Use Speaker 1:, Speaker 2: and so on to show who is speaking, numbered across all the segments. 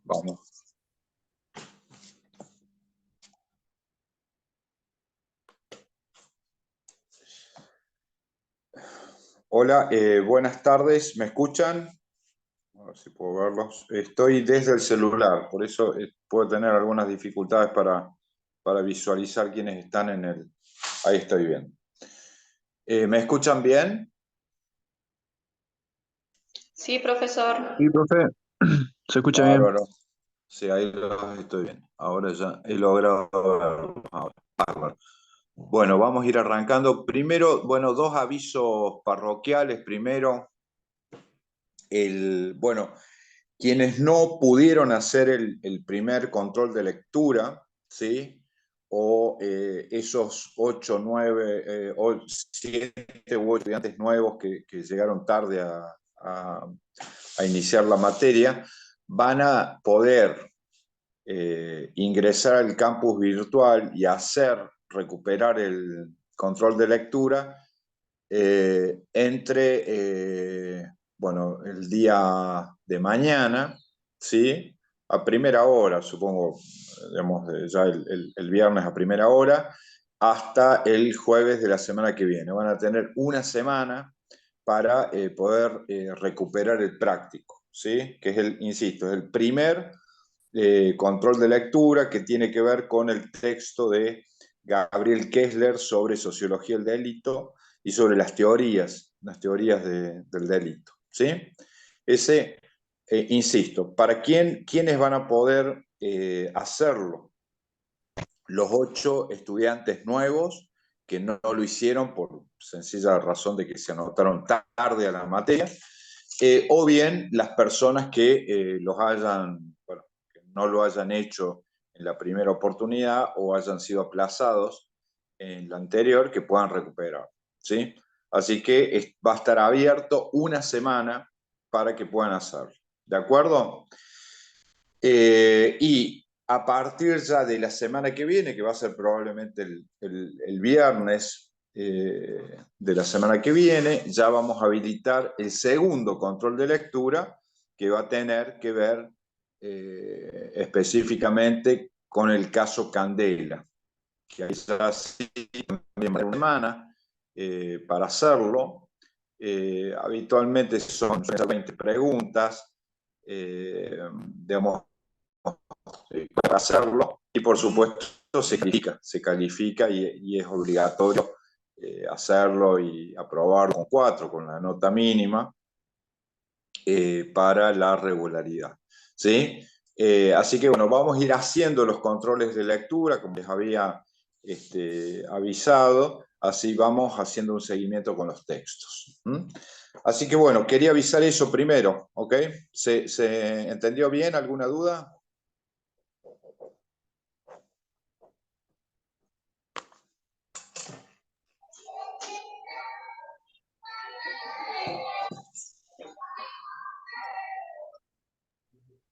Speaker 1: Vamos. Hola, buenas tardes. ¿Me escuchan? A ver si puedo verlos. Estoy desde el celular, por eso puedo tener algunas dificultades para visualizar quiénes están en el... Ahí estoy bien. ¿Me escuchan bien?
Speaker 2: Sí, profesor.
Speaker 3: Sí, profe, se escucha bien.
Speaker 1: Bárbaro. Sí, ahí estoy bien. Ahora ya he logrado verlos. Bárbaro. Bueno, vamos a ir arrancando. Primero, bueno, dos avisos parroquiales. Primero, bueno, quienes no pudieron hacer el primer control de lectura, ¿sí? O esos 8, 9, 7 u 8 estudiantes nuevos que llegaron tarde a iniciar la materia, van a poder ingresar al campus virtual y recuperar el control de lectura bueno, el día de mañana, ¿sí? A primera hora, supongo, digamos, ya el viernes a primera hora, hasta el jueves de la semana que viene. Van a tener una semana para poder recuperar el práctico, ¿sí? Que es insisto, es el primer control de lectura que tiene que ver con el texto de Gabriel Kessler sobre sociología del delito y sobre las teorías del delito, ¿sí? Ese, insisto, ¿para quiénes van a poder hacerlo? Los 8 estudiantes nuevos que no lo hicieron por sencilla razón de que se anotaron tarde a la materia, o bien las personas que que no lo hayan hecho en la primera oportunidad o hayan sido aplazados en la anterior, que puedan recuperar, ¿sí? Así que va a estar abierto una semana para que puedan hacerlo, ¿de acuerdo? Y a partir ya de la semana que viene, que va a ser probablemente el viernes de la semana que viene, ya vamos a habilitar el segundo control de lectura que va a tener que ver específicamente con el caso Candela, que ahí ya sí también una semana para hacerlo. Habitualmente son 20 preguntas, digamos, para hacerlo, y por supuesto se califica y es obligatorio hacerlo y aprobar con 4, con la nota mínima, para la regularidad, ¿sí? Así que bueno, vamos a ir haciendo los controles de lectura, como les había avisado, así vamos haciendo un seguimiento con los textos. Así que bueno, quería avisar eso primero, ¿ok? ¿Se entendió bien? ¿Alguna duda?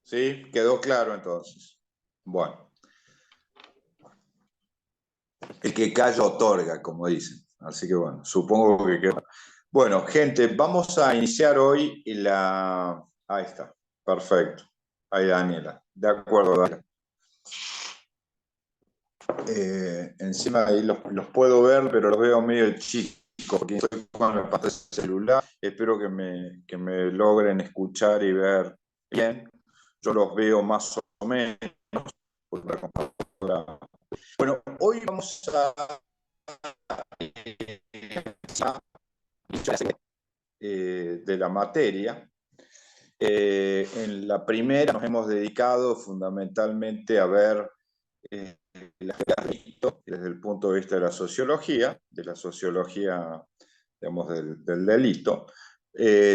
Speaker 1: ¿Sí? ¿Quedó claro entonces? Bueno. El que calla otorga, como dicen. Así que bueno, supongo que quedó. Bueno, gente, vamos a iniciar hoy la... Ahí está, perfecto. Ahí Daniela. De acuerdo, Daniela. Encima ahí los puedo ver, pero los veo medio chicos, porque estoy con la pantalla celular. Espero que me logren escuchar y ver bien. Yo los veo más o menos. Bueno, hoy vamos a de la materia. En la primera nos hemos dedicado fundamentalmente a ver las delito desde el punto de vista de la sociología digamos, del delito.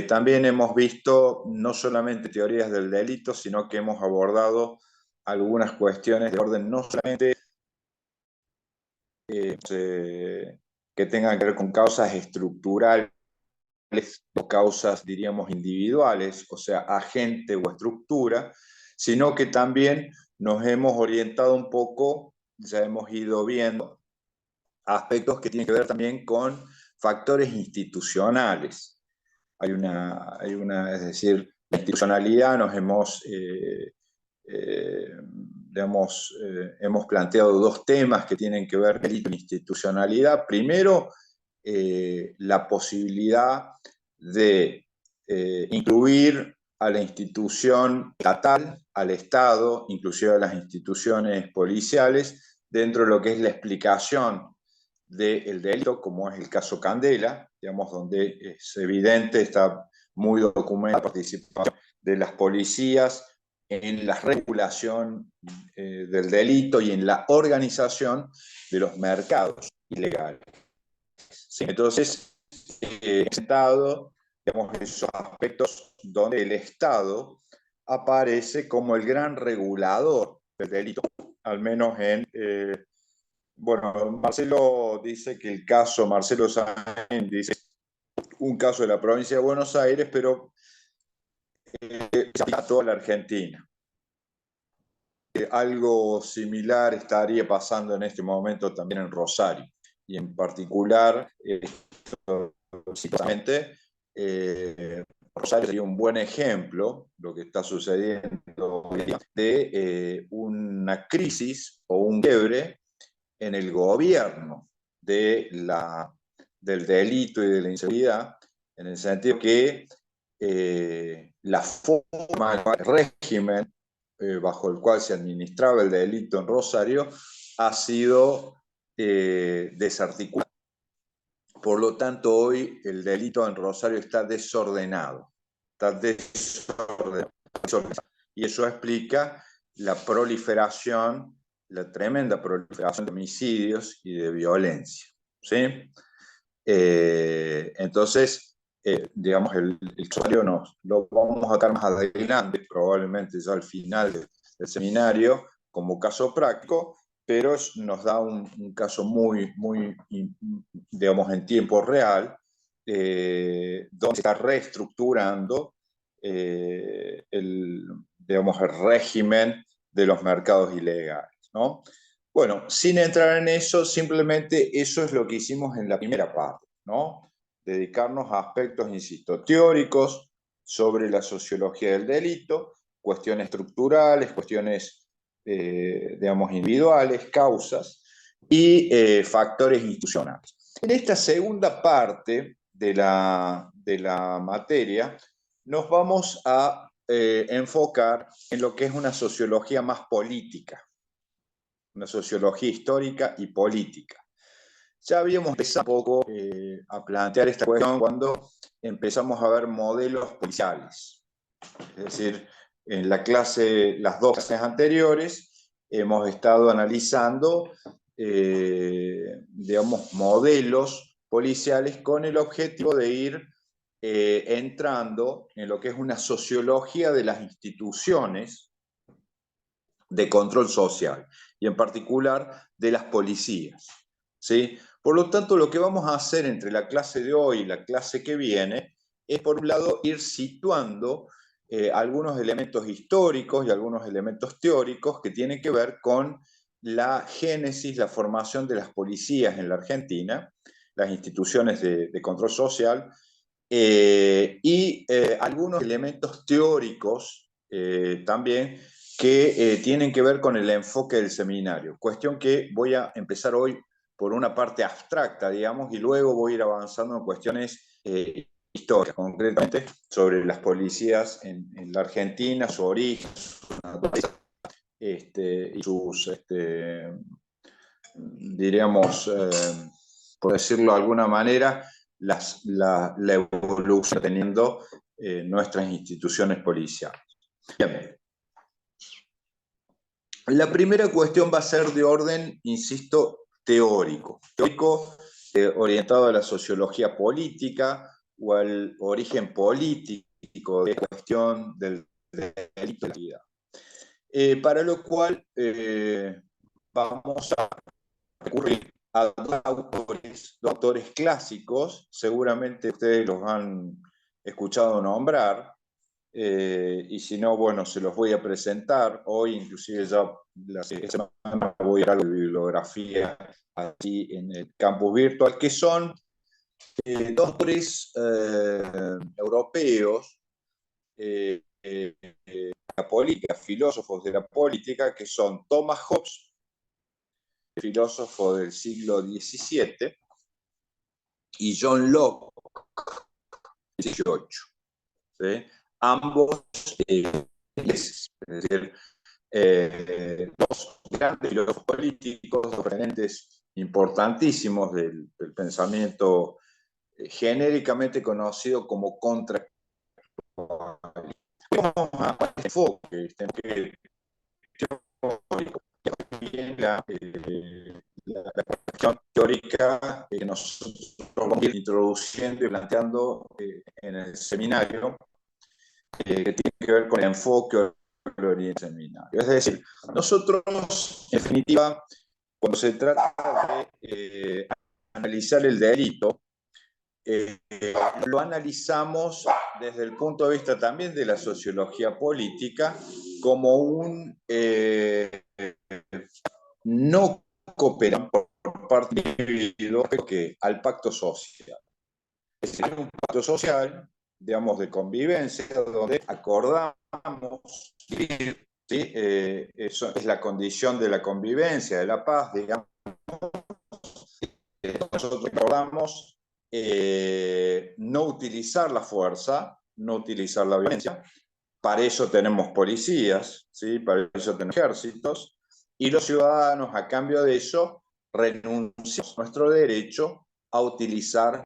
Speaker 1: También hemos visto no solamente teorías del delito, sino que hemos abordado algunas cuestiones de orden no solamente que tengan que ver con causas estructurales o causas, diríamos, individuales, o sea, agente o estructura, sino que también nos hemos orientado un poco, ya hemos ido viendo aspectos que tienen que ver también con factores institucionales. Es decir, la institucionalidad nos hemos hemos planteado dos temas que tienen que ver con la institucionalidad. Primero, la posibilidad de incluir a la institución estatal, al Estado, inclusive a las instituciones policiales, dentro de lo que es la explicación del delito, como es el caso Candela, digamos, donde es evidente, está muy documentada la participación de las policías en la regulación del delito y en la organización de los mercados ilegales. ¿Sí? Entonces, he presentado, digamos, esos aspectos donde el Estado aparece como el gran regulador del delito, al menos en... bueno, Marcelo dice que el caso, Marcelo Sáenz dice un caso de la provincia de Buenos Aires, pero a toda la Argentina. Algo similar estaría pasando en este momento también en Rosario, y en particular, Rosario sería un buen ejemplo, lo que está sucediendo de una crisis o un quiebre en el gobierno del delito y de la inseguridad, en el sentido que la forma, el régimen bajo el cual se administraba el delito en Rosario ha sido desarticulado. Por lo tanto, hoy el delito en Rosario está desordenado. Y eso explica la proliferación, la tremenda proliferación de homicidios y de violencia. ¿Sí? Entonces, digamos, el usuario lo vamos a dar más adelante, probablemente ya al final del seminario, como caso práctico, pero nos da un caso muy, digamos, en tiempo real, donde se está reestructurando digamos, el régimen de los mercados ilegales, ¿no? Bueno, sin entrar en eso, simplemente eso es lo que hicimos en la primera parte, ¿no? Dedicarnos a aspectos, insisto, teóricos sobre la sociología del delito, cuestiones estructurales, cuestiones, digamos, individuales, causas y factores institucionales. En esta segunda parte de la materia, nos vamos a enfocar en lo que es una sociología más política, una sociología histórica y política. Ya habíamos empezado un poco a plantear esta cuestión cuando empezamos a ver modelos policiales. Es decir, en la clase, las dos clases anteriores, hemos estado analizando, digamos, modelos policiales con el objetivo de ir entrando en lo que es una sociología de las instituciones de control social, y en particular de las policías. ¿Sí? Por lo tanto, lo que vamos a hacer entre la clase de hoy y la clase que viene es, por un lado, ir situando algunos elementos históricos y algunos elementos teóricos que tienen que ver con la génesis, la formación de las policías en la Argentina, las instituciones de control social, y algunos elementos teóricos también que tienen que ver con el enfoque del seminario. Cuestión que voy a empezar hoy por una parte abstracta, digamos, y luego voy a ir avanzando en cuestiones históricas, concretamente sobre las policías en la Argentina, su origen, y sus, diríamos, por decirlo de alguna manera, la evolución teniendo nuestras instituciones policiales. Bien. La primera cuestión va a ser de orden, insisto, teórico. Teórico orientado a la sociología política o al origen político de la cuestión del delito de la vida. Para lo cual vamos a recurrir a dos autores clásicos, seguramente ustedes los han escuchado nombrar, y si no, bueno, se los voy a presentar. Hoy, inclusive, ya la semana voy a ir a la bibliografía aquí en el campus virtual, que son dos autores europeos, política, filósofos de la política, que son Thomas Hobbes, filósofo del siglo XVII, y John Locke, XVIII. ¿Sí? Ambos ingleses, es decir, dos grandes filósofos políticos, dos referentes importantísimos del pensamiento genéricamente conocido como contra enfoque, la cuestión teórica que nosotros vamos a ir introduciendo y planteando en el seminario, que tiene que ver con el enfoque del seminario. Es decir, nosotros, en definitiva, cuando se trata de analizar el delito, lo analizamos desde el punto de vista también de la sociología política como un no cooperan por parte del individuo al pacto social. Es decir, un pacto social, digamos, de convivencia, donde acordamos vivir, ¿sí? Eso es la condición de la convivencia, de la paz, digamos. Nosotros acordamos no utilizar la fuerza, no utilizar la violencia. Para eso tenemos policías, ¿sí? Para eso tenemos ejércitos, y los ciudadanos, a cambio de eso, renunciamos a nuestro derecho a utilizar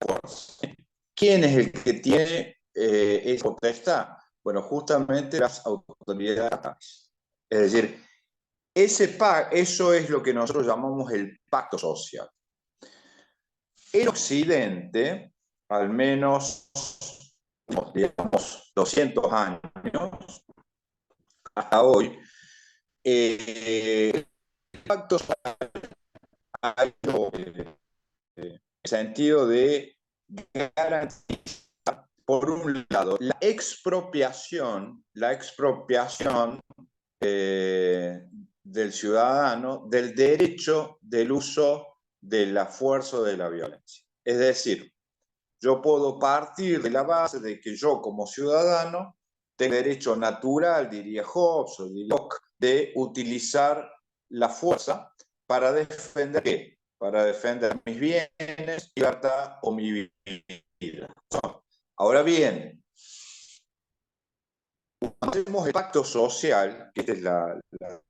Speaker 1: fuerza. ¿Quién es el que tiene esa potestad? Bueno, justamente las autoridades. Es decir, eso es lo que nosotros llamamos el pacto social. En Occidente, al menos, digamos, 200 años, hasta hoy, el pacto social ha ido en el sentido de garantizar, por un lado, la expropiación del ciudadano del derecho del uso de la fuerza o de la violencia. Es decir, yo puedo partir de la base de que yo como ciudadano tengo derecho natural, diría Hobbes o diría Locke, de utilizar la fuerza para defender ¿qué? Para defender mis bienes, libertad o mi vida. Ahora bien, cuando hacemos el pacto social, que es la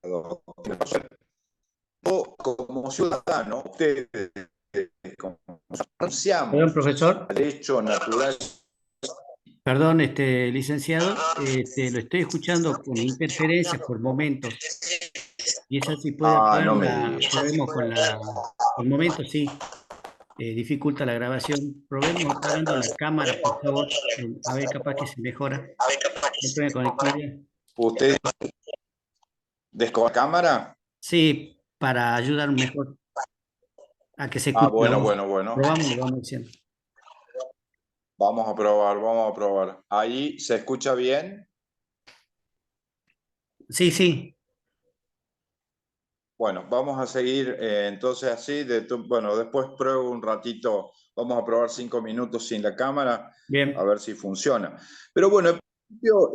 Speaker 1: doctrina social, yo como ciudadano, ustedes
Speaker 4: Perdón,
Speaker 1: renunciamos
Speaker 4: profesor.
Speaker 1: al derecho natural.
Speaker 4: Perdón, licenciado, lo estoy escuchando con interferencias por momentos. Y esa sí puede
Speaker 1: No
Speaker 4: haber
Speaker 1: me digas.
Speaker 4: problemas con por momentos sí, dificulta la grabación. Probemos apagando la cámara, por favor. A ver, capaz que se mejora. Esto de conectividad.
Speaker 1: ¿Usted desconecta la cámara?
Speaker 4: Sí, para ayudar mejor a que se escuche la
Speaker 1: Bueno,
Speaker 4: voz.
Speaker 1: bueno.
Speaker 4: Probamos y vamos diciendo.
Speaker 1: Vamos a probar. ¿Ahí se escucha bien?
Speaker 4: Sí.
Speaker 1: Bueno, vamos a seguir entonces así. Bueno, después pruebo un ratito. Vamos a probar 5 minutos sin la cámara,
Speaker 4: Bien.
Speaker 1: a ver si funciona. Pero bueno, en principio,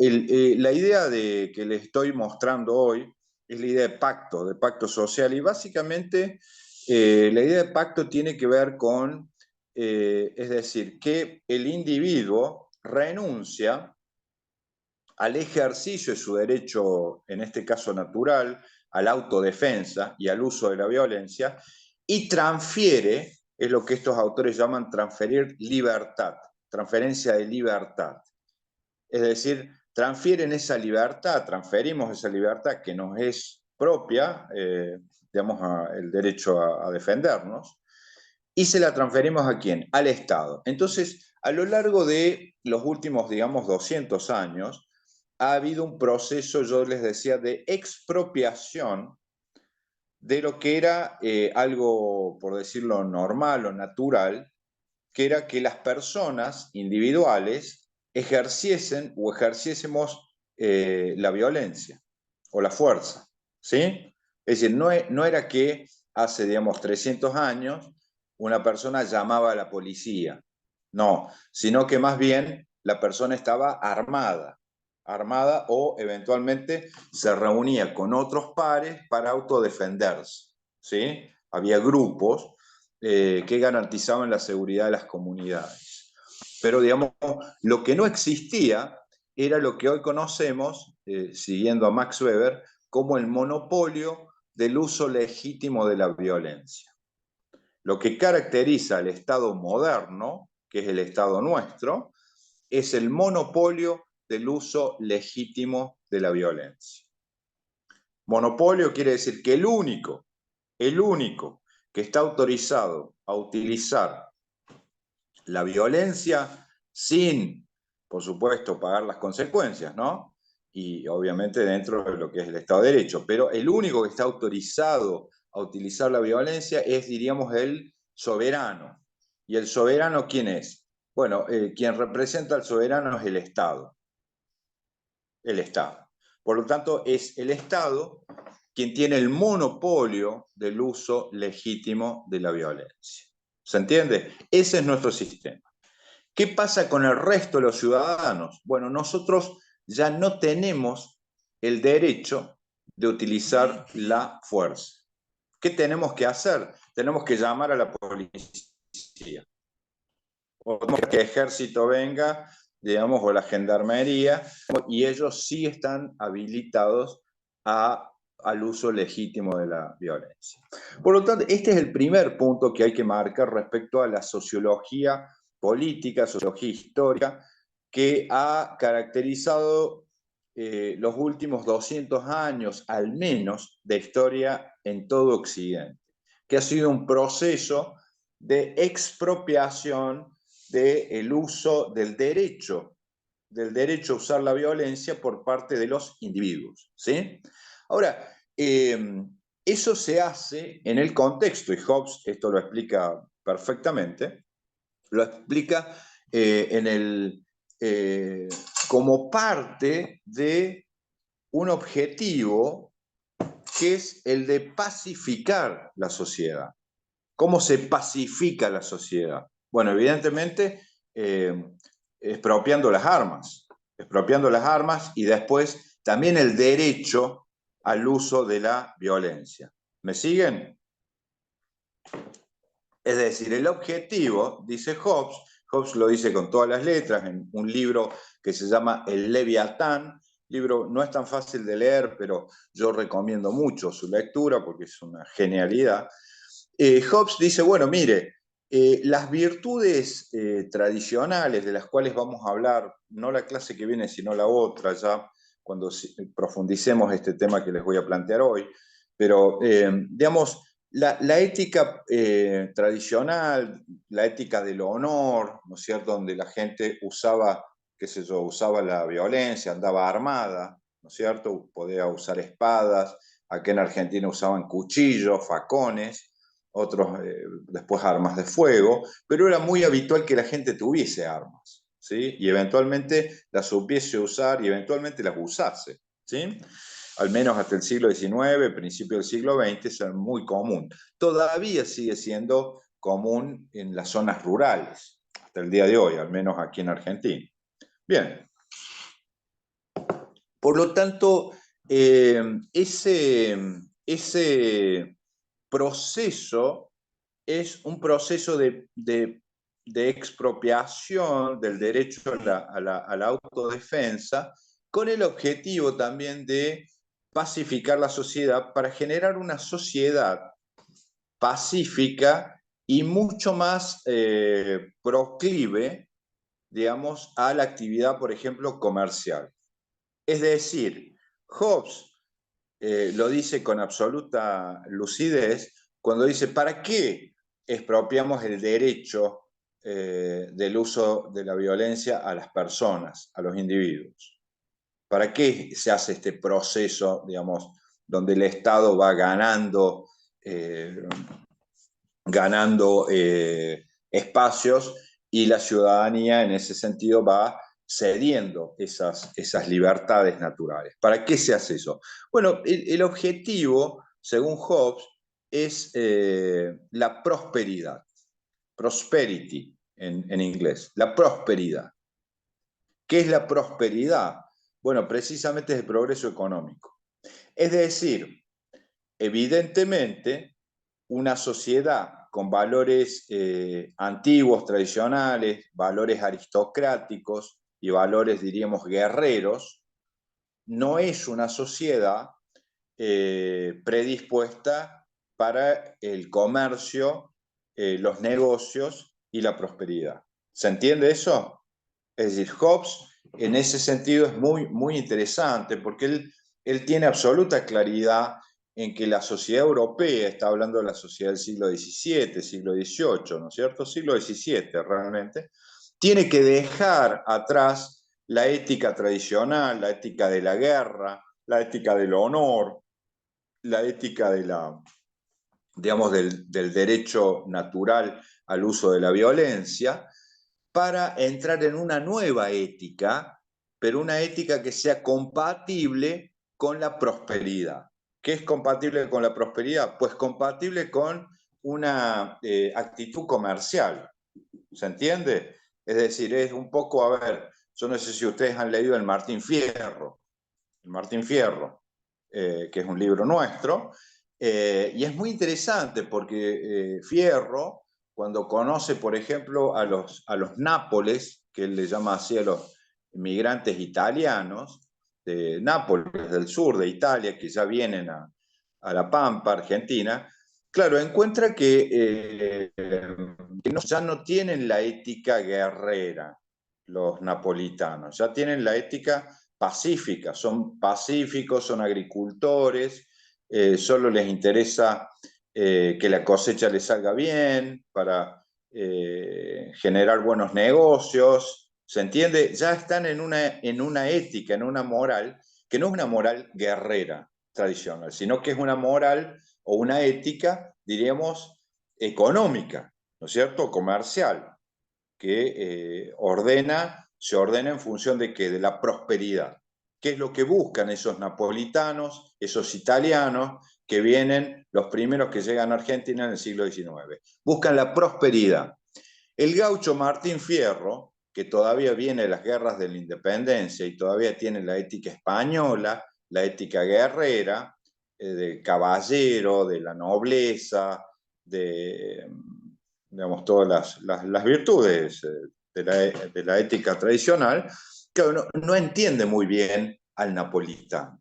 Speaker 1: la idea que le estoy mostrando hoy es la idea de pacto social. Y básicamente la idea de pacto tiene que ver con, es decir, que el individuo renuncia al ejercicio de su derecho, en este caso natural, a la autodefensa y al uso de la violencia, y transfiere, es lo que estos autores llaman transferir libertad, transferencia de libertad. Es decir, transferimos esa libertad que nos es propia, digamos, el derecho a defendernos, y se la transferimos ¿a quién? Al Estado. Entonces, a lo largo de los últimos, digamos, 200 años, ha habido un proceso, yo les decía, de expropiación de lo que era algo, por decirlo, normal o natural, que era que las personas individuales ejerciesen o ejerciésemos la violencia o la fuerza, ¿sí? Es decir, no era que hace, digamos, 300 años una persona llamaba a la policía, no, sino que más bien la persona estaba armada. armada o eventualmente se reunía con otros pares para autodefenderse, ¿sí? Había grupos que garantizaban la seguridad de las comunidades. Pero, digamos, lo que no existía era lo que hoy conocemos, siguiendo a Max Weber, como el monopolio del uso legítimo de la violencia. Lo que caracteriza al Estado moderno, que es el Estado nuestro, es el monopolio del uso legítimo de la violencia. Monopolio quiere decir que el único que está autorizado a utilizar la violencia sin, por supuesto, pagar las consecuencias, ¿no? Y obviamente dentro de lo que es el Estado de Derecho, pero el único que está autorizado a utilizar la violencia es, diríamos, el soberano. ¿Y el soberano quién es? Bueno, quien representa al soberano es el Estado. El Estado. Por lo tanto, es el Estado quien tiene el monopolio del uso legítimo de la violencia. ¿Se entiende? Ese es nuestro sistema. ¿Qué pasa con el resto de los ciudadanos? Bueno, nosotros ya no tenemos el derecho de utilizar la fuerza. ¿Qué tenemos que hacer? Tenemos que llamar a la policía. O que el ejército venga, digamos, o la gendarmería, y ellos sí están habilitados al uso legítimo de la violencia. Por lo tanto, este es el primer punto que hay que marcar respecto a la sociología política, sociología histórica, que ha caracterizado los últimos 200 años, al menos, de historia en todo Occidente, que ha sido un proceso de expropiación del uso del derecho a usar la violencia por parte de los individuos, ¿sí? Ahora, eso se hace en el contexto, y Hobbes esto lo explica perfectamente, lo explica como parte de un objetivo que es el de pacificar la sociedad. ¿Cómo se pacifica la sociedad? Bueno, evidentemente expropiando las armas y después también el derecho al uso de la violencia. ¿Me siguen? Es decir, el objetivo, dice Hobbes lo dice con todas las letras en un libro que se llama El Leviatán. Libro no es tan fácil de leer, pero yo recomiendo mucho su lectura porque es una genialidad. Hobbes dice, bueno, mire, las virtudes tradicionales de las cuales vamos a hablar, no la clase que viene, sino la otra, ya cuando profundicemos este tema que les voy a plantear hoy, pero digamos, la ética tradicional, la ética del honor, ¿no es cierto?, donde la gente usaba, qué sé yo, usaba la violencia, andaba armada, ¿no es cierto?, podía usar espadas, aquí en Argentina usaban cuchillos, facones, otros después armas de fuego, pero era muy habitual que la gente tuviese armas, ¿sí? Y eventualmente las supiese usar y eventualmente las usase, ¿sí? Al menos hasta el siglo XIX, principio del siglo XX, es muy común. Todavía sigue siendo común en las zonas rurales, hasta el día de hoy, al menos aquí en Argentina. Bien. Por lo tanto, ese proceso es un proceso de expropiación del derecho a la autodefensa, con el objetivo también de pacificar la sociedad para generar una sociedad pacífica y mucho más proclive, digamos, a la actividad, por ejemplo, comercial. Es decir, Hobbes lo dice con absoluta lucidez cuando dice, ¿para qué expropiamos el derecho del uso de la violencia a las personas, a los individuos? ¿Para qué se hace este proceso, digamos, donde el Estado va ganando espacios y la ciudadanía en ese sentido va cediendo esas libertades naturales? ¿Para qué se hace eso? Bueno, el objetivo, según Hobbes, es la prosperidad, prosperity en inglés, la prosperidad. ¿Qué es la prosperidad? Bueno, precisamente es el progreso económico. Es decir, evidentemente, una sociedad con valores antiguos, tradicionales, valores aristocráticos y valores, diríamos, guerreros, no es una sociedad predispuesta para el comercio, los negocios y la prosperidad. ¿Se entiende eso? Es decir, Hobbes en ese sentido es muy interesante porque él tiene absoluta claridad en que la sociedad europea, está hablando de la sociedad del siglo XVII, siglo XVIII, ¿no es cierto? Siglo XVII realmente, tiene que dejar atrás la ética tradicional, la ética de la guerra, la ética del honor, la ética de la, digamos, del derecho natural al uso de la violencia, para entrar en una nueva ética, pero una ética que sea compatible con la prosperidad. ¿Qué es compatible con la prosperidad? Pues compatible con una actitud comercial. ¿Se entiende? Es decir, es un poco, a ver, yo no sé si ustedes han leído el Martín Fierro, que es un libro nuestro, y es muy interesante porque Fierro, cuando conoce, por ejemplo, a los nápoles, que él le llama así a los inmigrantes italianos, de Nápoles, del sur de Italia, que ya vienen a La Pampa, Argentina, claro, encuentra que ya no tienen la ética guerrera los napolitanos, ya tienen la ética pacífica, son pacíficos, son agricultores, solo les interesa que la cosecha les salga bien para generar buenos negocios, ¿se entiende? Ya están en una ética, en una moral, que no es una moral guerrera tradicional, sino que es una moral o una ética, diríamos, económica, ¿no es cierto? Comercial, que se ordena en función de qué, de la prosperidad. ¿Qué es lo que buscan esos napolitanos, esos italianos que vienen, los primeros que llegan a Argentina en el siglo XIX? Buscan la prosperidad. El gaucho Martín Fierro, que todavía viene de las guerras de la independencia y todavía tiene la ética española, la ética guerrera, del caballero, de la nobleza, de, digamos, todas las virtudes de la ética tradicional, que no entiende muy bien al napolitano.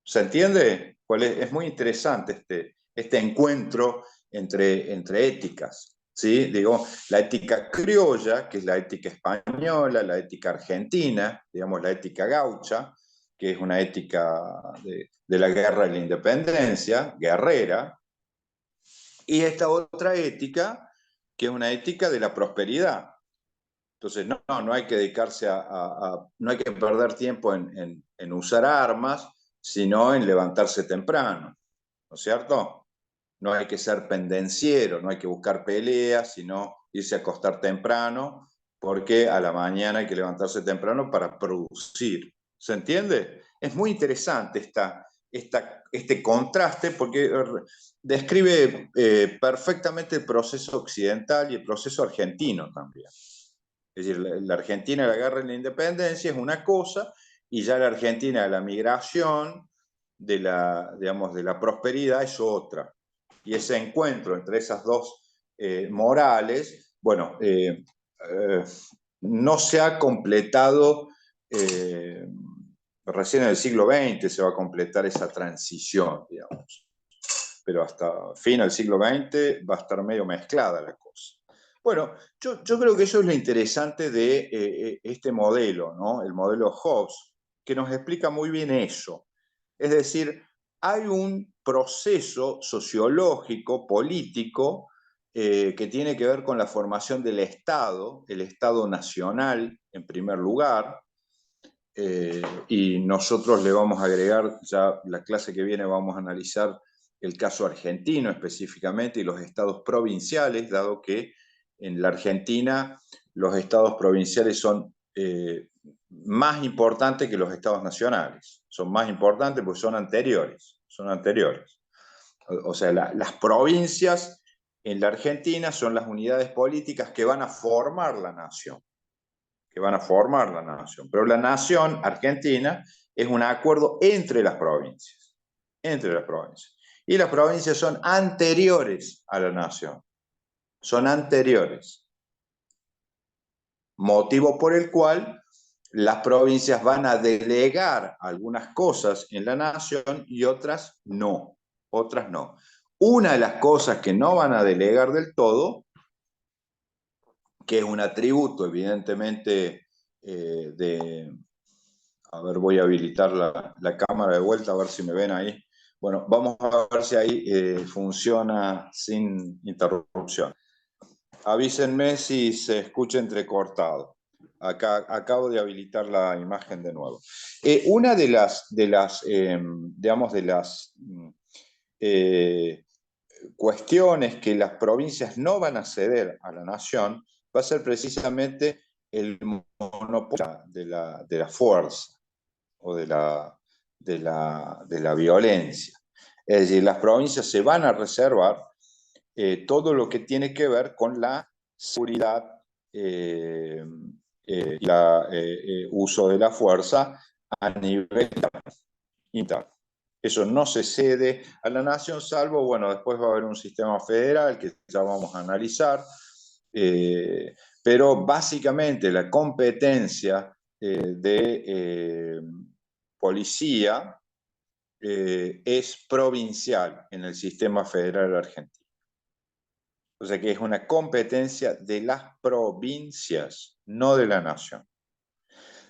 Speaker 1: ¿Se entiende? Es muy interesante este encuentro entre éticas. ¿Sí? Digo, la ética criolla, que es la ética española, la ética argentina, digamos, la ética gaucha, que es una ética de la guerra de la independencia, guerrera, y esta otra ética, que es una ética de la prosperidad. Entonces, no hay que dedicarse no hay que perder tiempo en usar armas, sino en levantarse temprano, ¿no es cierto? No hay que ser pendenciero, no hay que buscar peleas, sino irse a acostar temprano, porque a la mañana hay que levantarse temprano para producir. ¿Se entiende? Es muy interesante este contraste porque describe perfectamente el proceso occidental y el proceso argentino también. Es decir, la Argentina de la guerra de la independencia es una cosa, y ya la Argentina de la migración, digamos, de la prosperidad es otra. Y ese encuentro entre esas dos morales, bueno, no se ha completado, recién en el siglo XX se va a completar esa transición, digamos. Pero hasta fin del siglo XX va a estar medio mezclada la cosa. Bueno, yo creo que eso es lo interesante de este modelo, ¿no? El modelo Hobbes, que nos explica muy bien eso. Es decir, hay un proceso sociológico, político, que tiene que ver con la formación del Estado, el Estado nacional en primer lugar, y nosotros le vamos a agregar, ya la clase que viene vamos a analizar el caso argentino específicamente y los estados provinciales, dado que en la Argentina los estados provinciales son más importantes que los estados nacionales. Son más importantes porque son anteriores. O sea, las provincias en la Argentina son las unidades políticas que van a formar la nación. que van a formar la nación. Pero la nación argentina es un acuerdo entre las provincias. Entre las provincias. Y las provincias son anteriores a la nación. Son anteriores. Motivo por el cual las provincias van a delegar algunas cosas en la nación y otras no. Otras no. Una de las cosas que no van a delegar del todo, que es un atributo evidentemente a ver, voy a habilitar la cámara de vuelta, a ver si me ven ahí. Bueno, vamos a ver si ahí funciona sin interrupción. Avísenme si se escucha entrecortado. Acá acabo de habilitar la imagen de nuevo. Una de las cuestiones que las provincias no van a ceder a la nación va a ser precisamente el monopolio de la fuerza o de la violencia. Es decir, las provincias se van a reservar todo lo que tiene que ver con la seguridad y el uso de la fuerza a nivel interno. Eso no se cede a la nación, salvo, bueno, después va a haber un sistema federal que ya vamos a analizar, pero básicamente la competencia de policía es provincial en el sistema federal argentino. O sea que es una competencia de las provincias, no de la nación.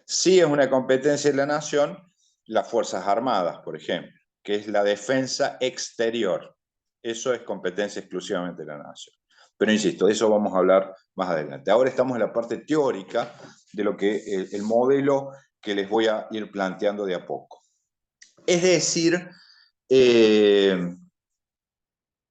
Speaker 1: Sí es una competencia de la nación las Fuerzas Armadas, por ejemplo, que es la defensa exterior. Eso es competencia exclusivamente de la nación. Pero insisto, de eso vamos a hablar más adelante. Ahora estamos en la parte teórica de lo que el modelo que les voy a ir planteando de a poco. Es decir,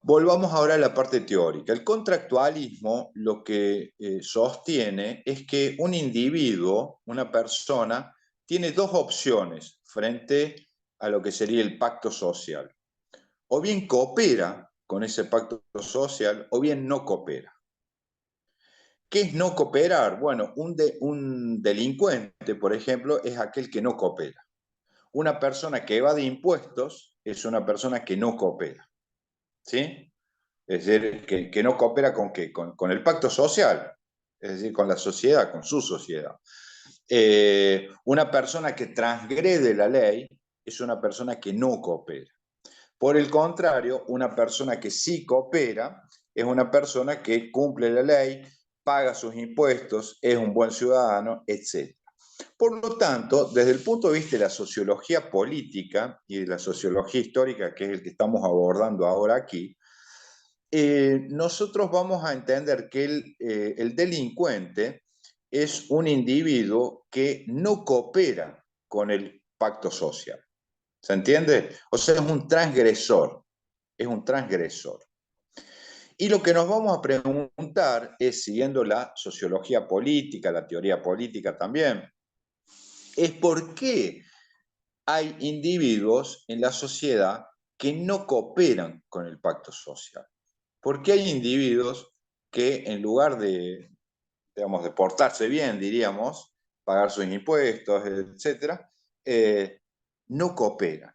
Speaker 1: volvamos ahora a la parte teórica. El contractualismo lo que sostiene es que un individuo, una persona, tiene dos opciones frente a lo que sería el pacto social. O bien coopera con ese pacto social, o bien no coopera. ¿Qué es no cooperar? Bueno, un delincuente, por ejemplo, es aquel que no coopera. Una persona que evade impuestos es una persona que no coopera. ¿Sí? Es decir, que no coopera con qué, con el pacto social, es decir, con la sociedad, con su sociedad. Una persona que transgrede la ley es una persona que no coopera. Por el contrario, una persona que sí coopera es una persona que cumple la ley, paga sus impuestos, es un buen ciudadano, etc. Por lo tanto, desde el punto de vista de la sociología política y de la sociología histórica, que es el que estamos abordando ahora aquí, nosotros vamos a entender que el delincuente es un individuo que no coopera con el pacto social. ¿Se entiende? O sea, es un transgresor. Es un transgresor. Y lo que nos vamos a preguntar es, siguiendo la sociología política, la teoría política también, es por qué hay individuos en la sociedad que no cooperan con el pacto social. ¿Por qué hay individuos que en lugar de, digamos, de portarse bien, diríamos, pagar sus impuestos, etcétera, no cooperan?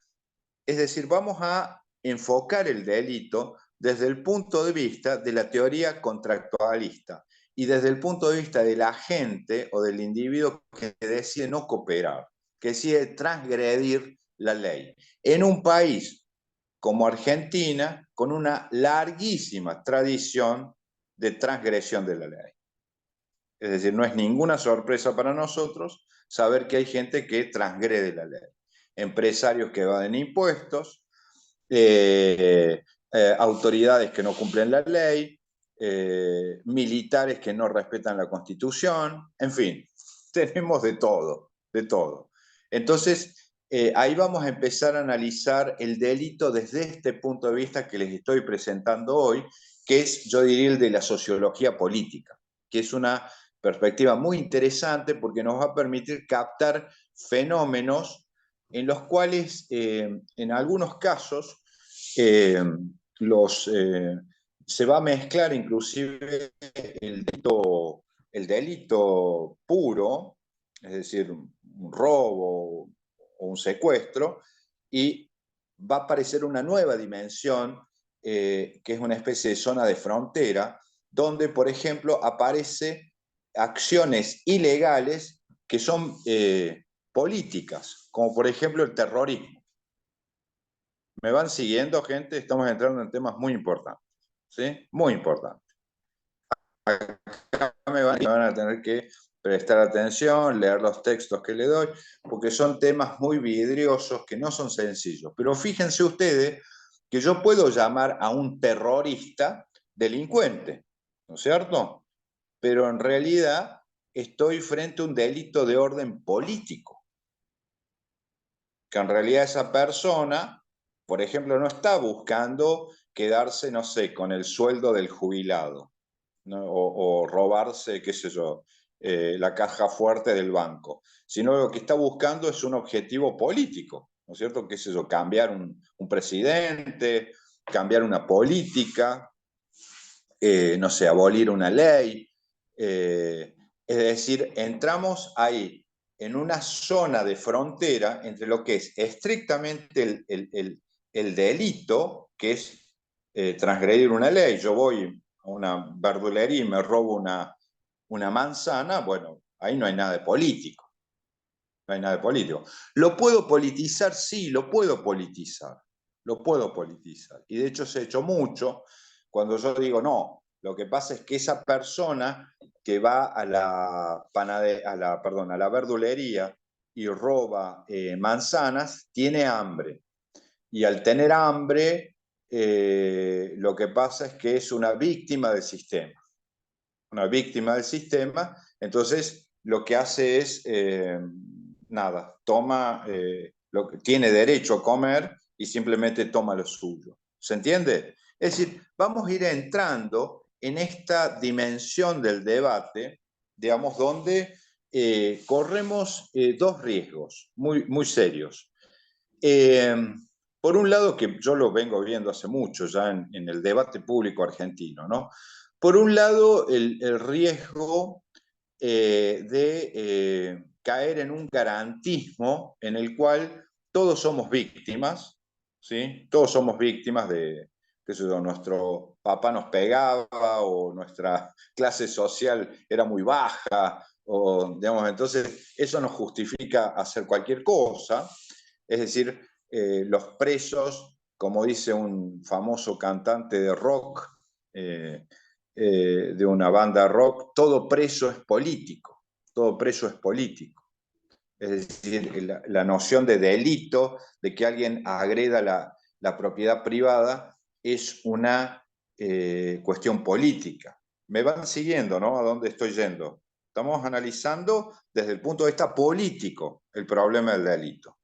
Speaker 1: Es decir, vamos a enfocar el delito desde el punto de vista de la teoría contractualista y desde el punto de vista del agente o del individuo que decide no cooperar, que decide transgredir la ley. En un país como Argentina, con una larguísima tradición de transgresión de la ley. Es decir, no es ninguna sorpresa para nosotros saber que hay gente que transgrede la ley. Empresarios que evaden impuestos, autoridades que no cumplen la ley, militares que no respetan la Constitución, en fin, tenemos de todo, de todo. Entonces, ahí vamos a empezar a analizar el delito desde este punto de vista que les estoy presentando hoy, que es, yo diría, el de la sociología política, que es una perspectiva muy interesante porque nos va a permitir captar fenómenos en los cuales, en algunos casos, se va a mezclar inclusive el delito el delito puro, es decir, un robo o un secuestro, y va a aparecer una nueva dimensión, que es una especie de zona de frontera, donde, por ejemplo, aparece acciones ilegales que son políticas, como por ejemplo el terrorismo. ¿Me van siguiendo, gente? Estamos entrando en temas muy importantes, ¿sí? Muy importantes. Acá me van a tener que prestar atención, leer los textos que le doy, porque son temas muy vidriosos que no son sencillos. Pero fíjense ustedes que yo puedo llamar a un terrorista delincuente, ¿no es cierto? Pero en realidad estoy frente a un delito de orden político, que en realidad esa persona, por ejemplo, no está buscando quedarse, no sé, con el sueldo del jubilado, ¿no? O robarse, qué sé yo, la caja fuerte del banco, sino lo que está buscando es un objetivo político, ¿no es cierto? Qué sé yo, cambiar un presidente, cambiar una política, no sé, abolir una ley. Es decir, entramos ahí en una zona de frontera entre lo que es estrictamente el delito, que es transgredir una ley. Yo voy a una verdulería y me robo una manzana, bueno, ahí no hay nada de político. No hay nada de político. ¿Lo puedo politizar? Sí, lo puedo politizar. Lo puedo politizar. Y de hecho se ha hecho mucho cuando yo digo, no, lo que pasa es que esa persona que va a la verdulería y roba manzanas, tiene hambre. Y al tener hambre, lo que pasa es que es una víctima del sistema. Una víctima del sistema, entonces lo que hace es, nada, toma, tiene derecho a comer y simplemente toma lo suyo. ¿Se entiende? Es decir, vamos a ir entrando en esta dimensión del debate, digamos, donde corremos dos riesgos muy, muy serios. Por un lado, que yo lo vengo viendo hace mucho ya en el debate público argentino, ¿no? Por un lado, el riesgo de caer en un garantismo en el cual todos somos víctimas, ¿sí? Todos somos víctimas de, qué sé yo, nuestro papá nos pegaba o nuestra clase social era muy baja, o, digamos, entonces eso nos justifica hacer cualquier cosa. Es decir, los presos, como dice un famoso cantante de rock, de una banda rock, todo preso es político, todo preso es político. Es decir, la noción de delito, de que alguien agreda la propiedad privada, es una cuestión política. Me van siguiendo, ¿no? ¿A dónde estoy yendo? Estamos analizando desde el punto de vista político el problema del delito.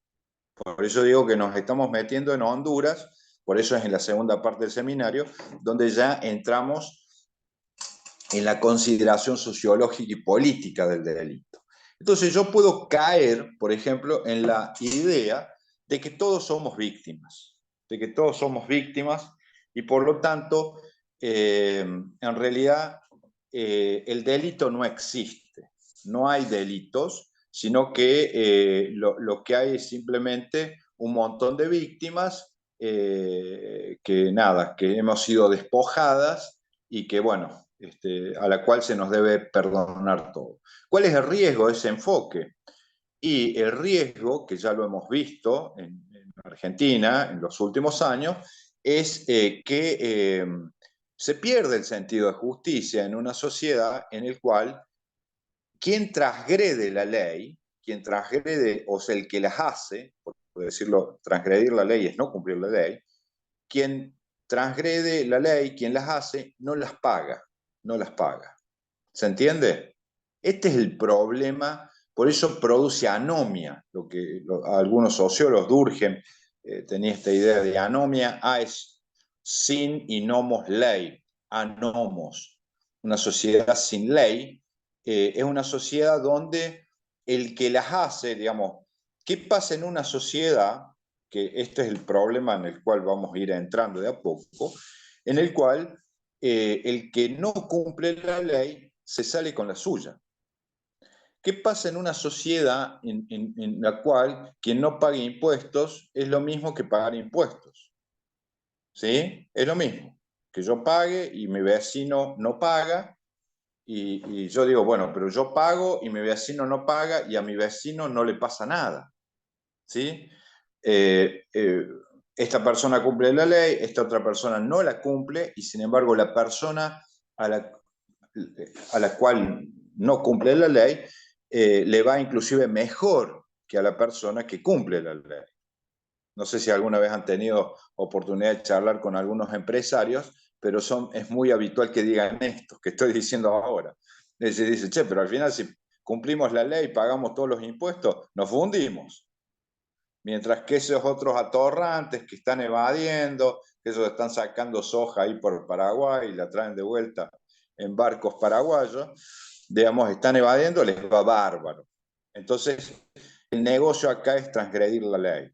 Speaker 1: Por eso digo que nos estamos metiendo en Honduras, por eso es en la segunda parte del seminario, donde ya entramos en la consideración sociológica y política del delito. Entonces yo puedo caer, por ejemplo, en la idea de que todos somos víctimas, y por lo tanto, en realidad, el delito no existe, no hay delitos, sino que lo que hay es simplemente un montón de víctimas que nada, que hemos sido despojadas y que, bueno, a la cual se nos debe perdonar todo. ¿Cuál es el riesgo de ese enfoque? Y el riesgo, que ya lo hemos visto en Argentina en los últimos años, es que se pierde el sentido de justicia en una sociedad en el cual quien transgrede la ley, quien transgrede, o sea, el que las hace, por decirlo, transgredir la ley es no cumplir la ley, quien transgrede la ley, quien las hace, no las paga, no las paga. ¿Se entiende? Este es el problema, por eso produce anomia, lo que algunos sociólogos, Durkheim tenía esta idea de anomia, es sin y nomos ley, anomos. Una sociedad sin ley es una sociedad donde el que las hace, digamos, ¿qué pasa en una sociedad? Que este es el problema en el cual vamos a ir entrando de a poco, en el cual el que no cumple la ley se sale con la suya. ¿Qué pasa en una sociedad en la cual quien no pague impuestos es lo mismo que pagar impuestos? ¿Sí? Es lo mismo. Que yo pague y mi vecino no paga, y yo digo, bueno, pero yo pago y mi vecino no paga y a mi vecino no le pasa nada. ¿Sí? Esta persona cumple la ley, esta otra persona no la cumple, y sin embargo la persona a la cual no cumple la ley le va inclusive mejor que a la persona que cumple la ley. No sé si alguna vez han tenido oportunidad de charlar con algunos empresarios, pero es muy habitual que digan esto que estoy diciendo ahora. Es decir, dice, che, pero al final si cumplimos la ley, pagamos todos los impuestos, nos fundimos. Mientras que esos otros atorrantes que están evadiendo, que esos están sacando soja ahí por Paraguay y la traen de vuelta en barcos paraguayos, digamos, están evadiendo, les va bárbaro. Entonces, el negocio acá es transgredir la ley.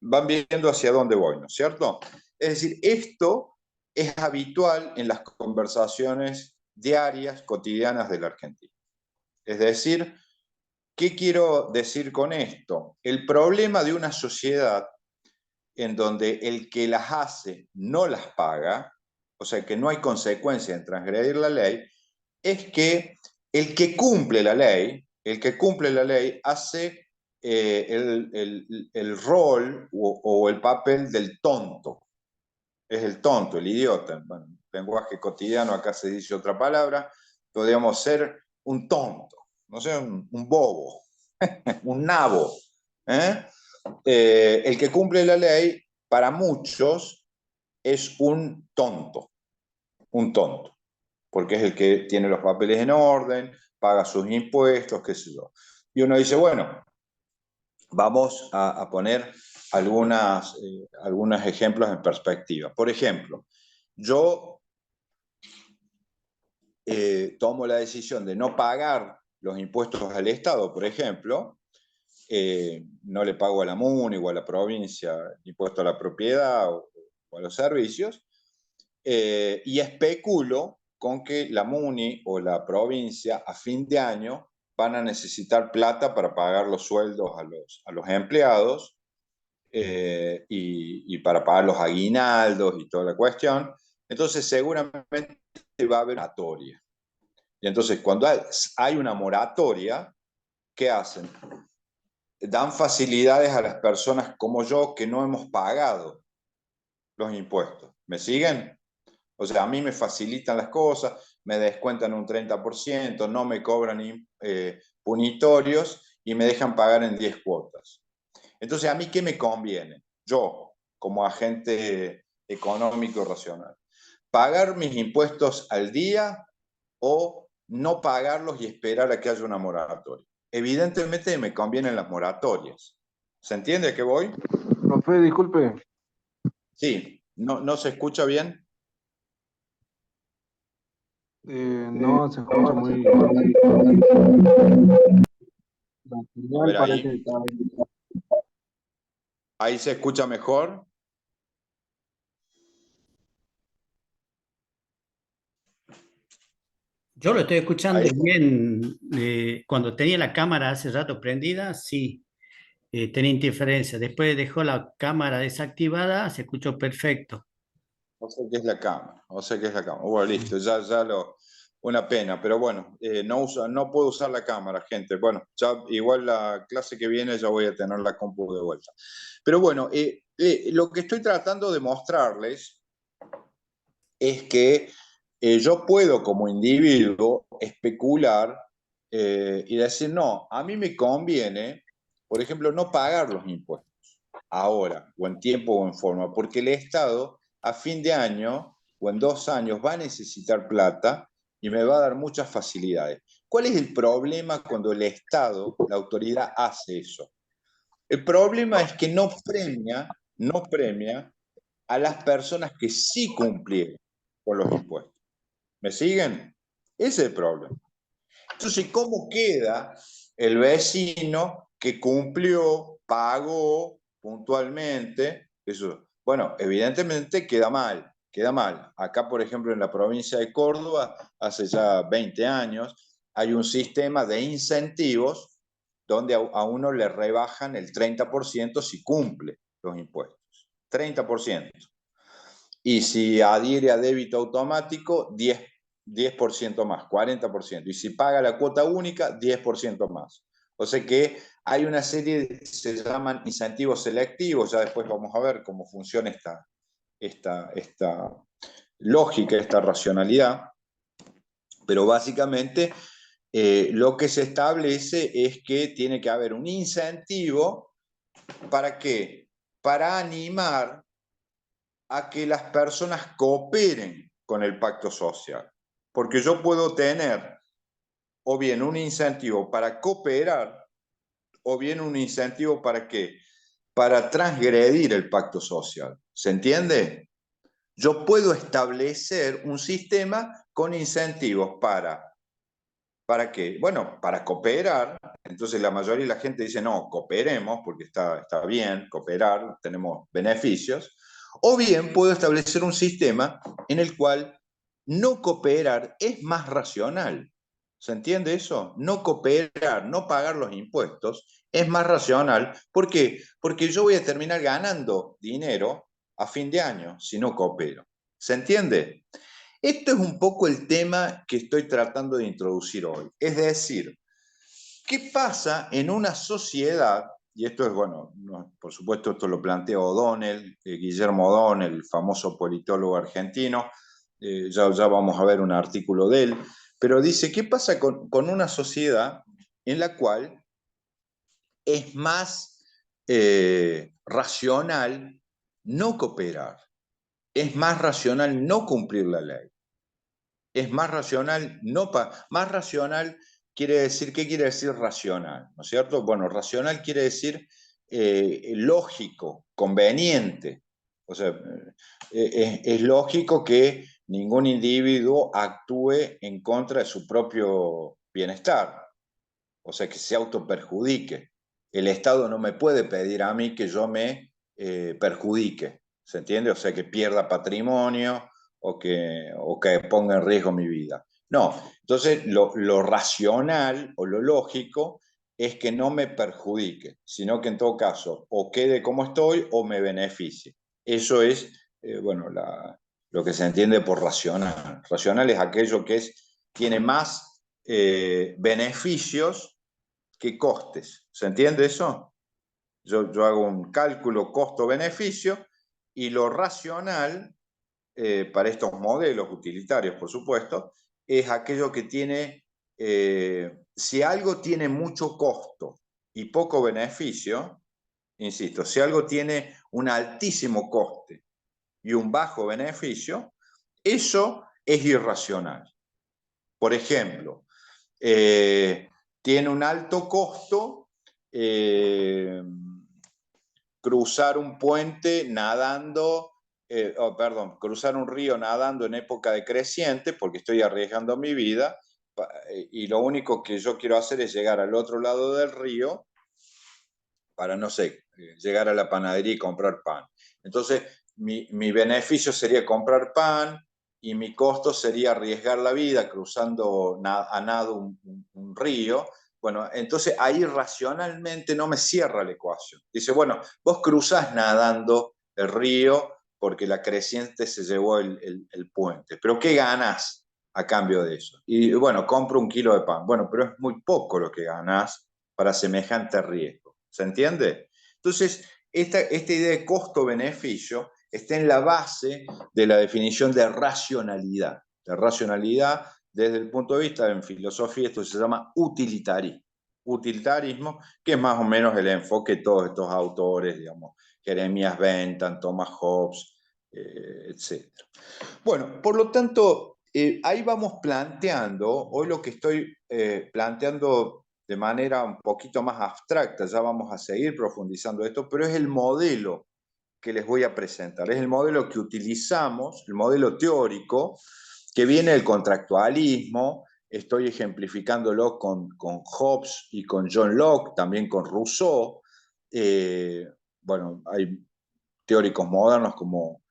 Speaker 1: Van viendo hacia dónde voy, ¿no es cierto? Es decir, esto es habitual en las conversaciones diarias, cotidianas de la Argentina. Es decir, ¿qué quiero decir con esto? El problema de una sociedad en donde el que las hace no las paga, o sea que no hay consecuencia en transgredir la ley, es que el que cumple la ley, hace el rol o el papel del tonto. Es el tonto, el idiota. Bueno, en lenguaje cotidiano acá se dice otra palabra, podríamos ser un tonto, no sé, un bobo, un nabo. El que cumple la ley, para muchos, es un tonto, porque es el que tiene los papeles en orden, paga sus impuestos, qué sé yo. Y uno dice, bueno, vamos a poner algunos ejemplos en perspectiva. Por ejemplo, yo tomo la decisión de no pagar los impuestos al Estado, por ejemplo, no le pago a la MUNI o a la provincia impuesto a la propiedad o a los servicios, y especulo con que la MUNI o la provincia a fin de año van a necesitar plata para pagar los sueldos a los empleados y para pagar los aguinaldos y toda la cuestión. Entonces seguramente va a haber una moratoria. Y entonces cuando hay una moratoria, ¿qué hacen? Dan facilidades a las personas como yo que no hemos pagado los impuestos. ¿Me siguen? O sea, a mí me facilitan las cosas, me descuentan un 30%, no me cobran punitorios y me dejan pagar en 10 cuotas. Entonces, ¿a mí qué me conviene? Yo, como agente económico racional, ¿pagar mis impuestos al día o no pagarlos y esperar a que haya una moratoria? Evidentemente me convienen las moratorias. ¿Se entiende a qué voy?
Speaker 3: Profe, disculpe.
Speaker 1: Sí, ¿no se escucha bien?
Speaker 3: No, se escucha muy... La
Speaker 1: A
Speaker 3: señal
Speaker 1: ver,
Speaker 3: parece que está...
Speaker 1: ahí se escucha mejor.
Speaker 4: Yo lo estoy escuchando
Speaker 1: Ahí.
Speaker 4: bien. Cuando tenía la cámara hace rato prendida, sí, tenía interferencia. Después dejó la cámara desactivada, se escuchó perfecto.
Speaker 1: O sea que es la cámara, Bueno, listo, una pena, pero bueno, no puedo usar la cámara, gente. Bueno, ya igual la clase que viene ya voy a tener la compu de vuelta. Pero bueno, lo que estoy tratando de mostrarles es que yo puedo como individuo especular y decir, no, a mí me conviene, por ejemplo, no pagar los impuestos ahora, o en tiempo o en forma, porque el Estado a fin de año o en 2 años va a necesitar plata y me va a dar muchas facilidades. ¿Cuál es el problema cuando el Estado, la autoridad, hace eso? El problema es que no premia a las personas que sí cumplieron con los impuestos. ¿Me siguen? Ese es el problema. Entonces, ¿cómo queda el vecino que cumplió, pagó puntualmente? Eso, bueno, evidentemente queda mal. queda mal. Acá, por ejemplo, en la provincia de Córdoba, hace ya 20 años, hay un sistema de incentivos donde a uno le rebajan el 30% si cumple los impuestos. 30%. Y si adhiere a débito automático, 10% más, 40%. Y si paga la cuota única, 10% más. O sea que hay una serie, se llaman incentivos selectivos, ya después vamos a ver cómo funciona esta lógica, esta racionalidad, pero básicamente lo que se establece es que tiene que haber un incentivo. ¿Para qué? Para animar a que las personas cooperen con el pacto social. Porque yo puedo tener o bien un incentivo para cooperar o bien un incentivo para qué? Para transgredir el pacto social. ¿Se entiende? Yo puedo establecer un sistema con incentivos ¿para qué? Bueno, para cooperar. Entonces la mayoría de la gente dice, no, cooperemos, porque está bien cooperar, tenemos beneficios. O bien puedo establecer un sistema en el cual no cooperar es más racional. ¿Se entiende eso? No cooperar, no pagar los impuestos es más racional. ¿Por qué? Porque yo voy a terminar ganando dinero a fin de año si no coopero. ¿Se entiende? Esto es un poco el tema que estoy tratando de introducir hoy. Es decir, ¿qué pasa en una sociedad? Y esto es, bueno, no, por supuesto esto lo plantea O'Donnell, Guillermo O'Donnell, el famoso politólogo argentino, ya vamos a ver un artículo de él, pero dice, ¿qué pasa con una sociedad en la cual es más racional no cooperar? Es más racional no cumplir la ley. Es más racional, más racional quiere decir, ¿qué quiere decir racional? ¿No es cierto? Bueno, racional quiere decir lógico, conveniente. O sea, es lógico que ningún individuo actúe en contra de su propio bienestar, o sea, que se autoperjudique. El Estado no me puede pedir a mí que yo me perjudique, ¿se entiende? O sea, que pierda patrimonio o que ponga en riesgo mi vida. No, entonces lo racional o lo lógico es que no me perjudique, sino que en todo caso o quede como estoy o me beneficie. Eso es, bueno, lo que se entiende por racional. Racional es aquello que tiene más beneficios que costes. ¿Se entiende eso? Yo hago un cálculo costo-beneficio y lo racional, para estos modelos utilitarios, por supuesto, es aquello que tiene, si algo tiene mucho costo y poco beneficio, insisto, si algo tiene un altísimo coste y un bajo beneficio, eso es irracional. Por ejemplo, tiene un alto costo cruzar un puente nadando, cruzar un río nadando en época decreciente porque estoy arriesgando mi vida y lo único que yo quiero hacer es llegar al otro lado del río para, no sé, llegar a la panadería y comprar pan. Entonces, mi beneficio sería comprar pan y mi costo sería arriesgar la vida cruzando a nado un río. Bueno, entonces ahí racionalmente no me cierra la ecuación. Dice, bueno, vos cruzás nadando el río porque la creciente se llevó el puente, pero ¿qué ganás a cambio de eso? Y bueno, compro 1 kilo de pan. Bueno, pero es muy poco lo que ganás para semejante riesgo. ¿Se entiende? Entonces, esta idea de costo-beneficio está en la base de la definición de racionalidad. La racionalidad, desde el punto de vista en filosofía, esto se llama utilitarismo. Utilitarismo, que es más o menos el enfoque de todos estos autores, digamos, Jeremías Bentham, Thomas Hobbes, etc. Bueno, por lo tanto, ahí vamos planteando, hoy lo que estoy planteando de manera un poquito más abstracta, ya vamos a seguir profundizando esto, pero es el modelo que les voy a presentar, es el modelo que utilizamos, el modelo teórico, que viene del contractualismo, estoy ejemplificándolo con Hobbes y con John Locke, también con Rousseau. Bueno, hay teóricos modernos como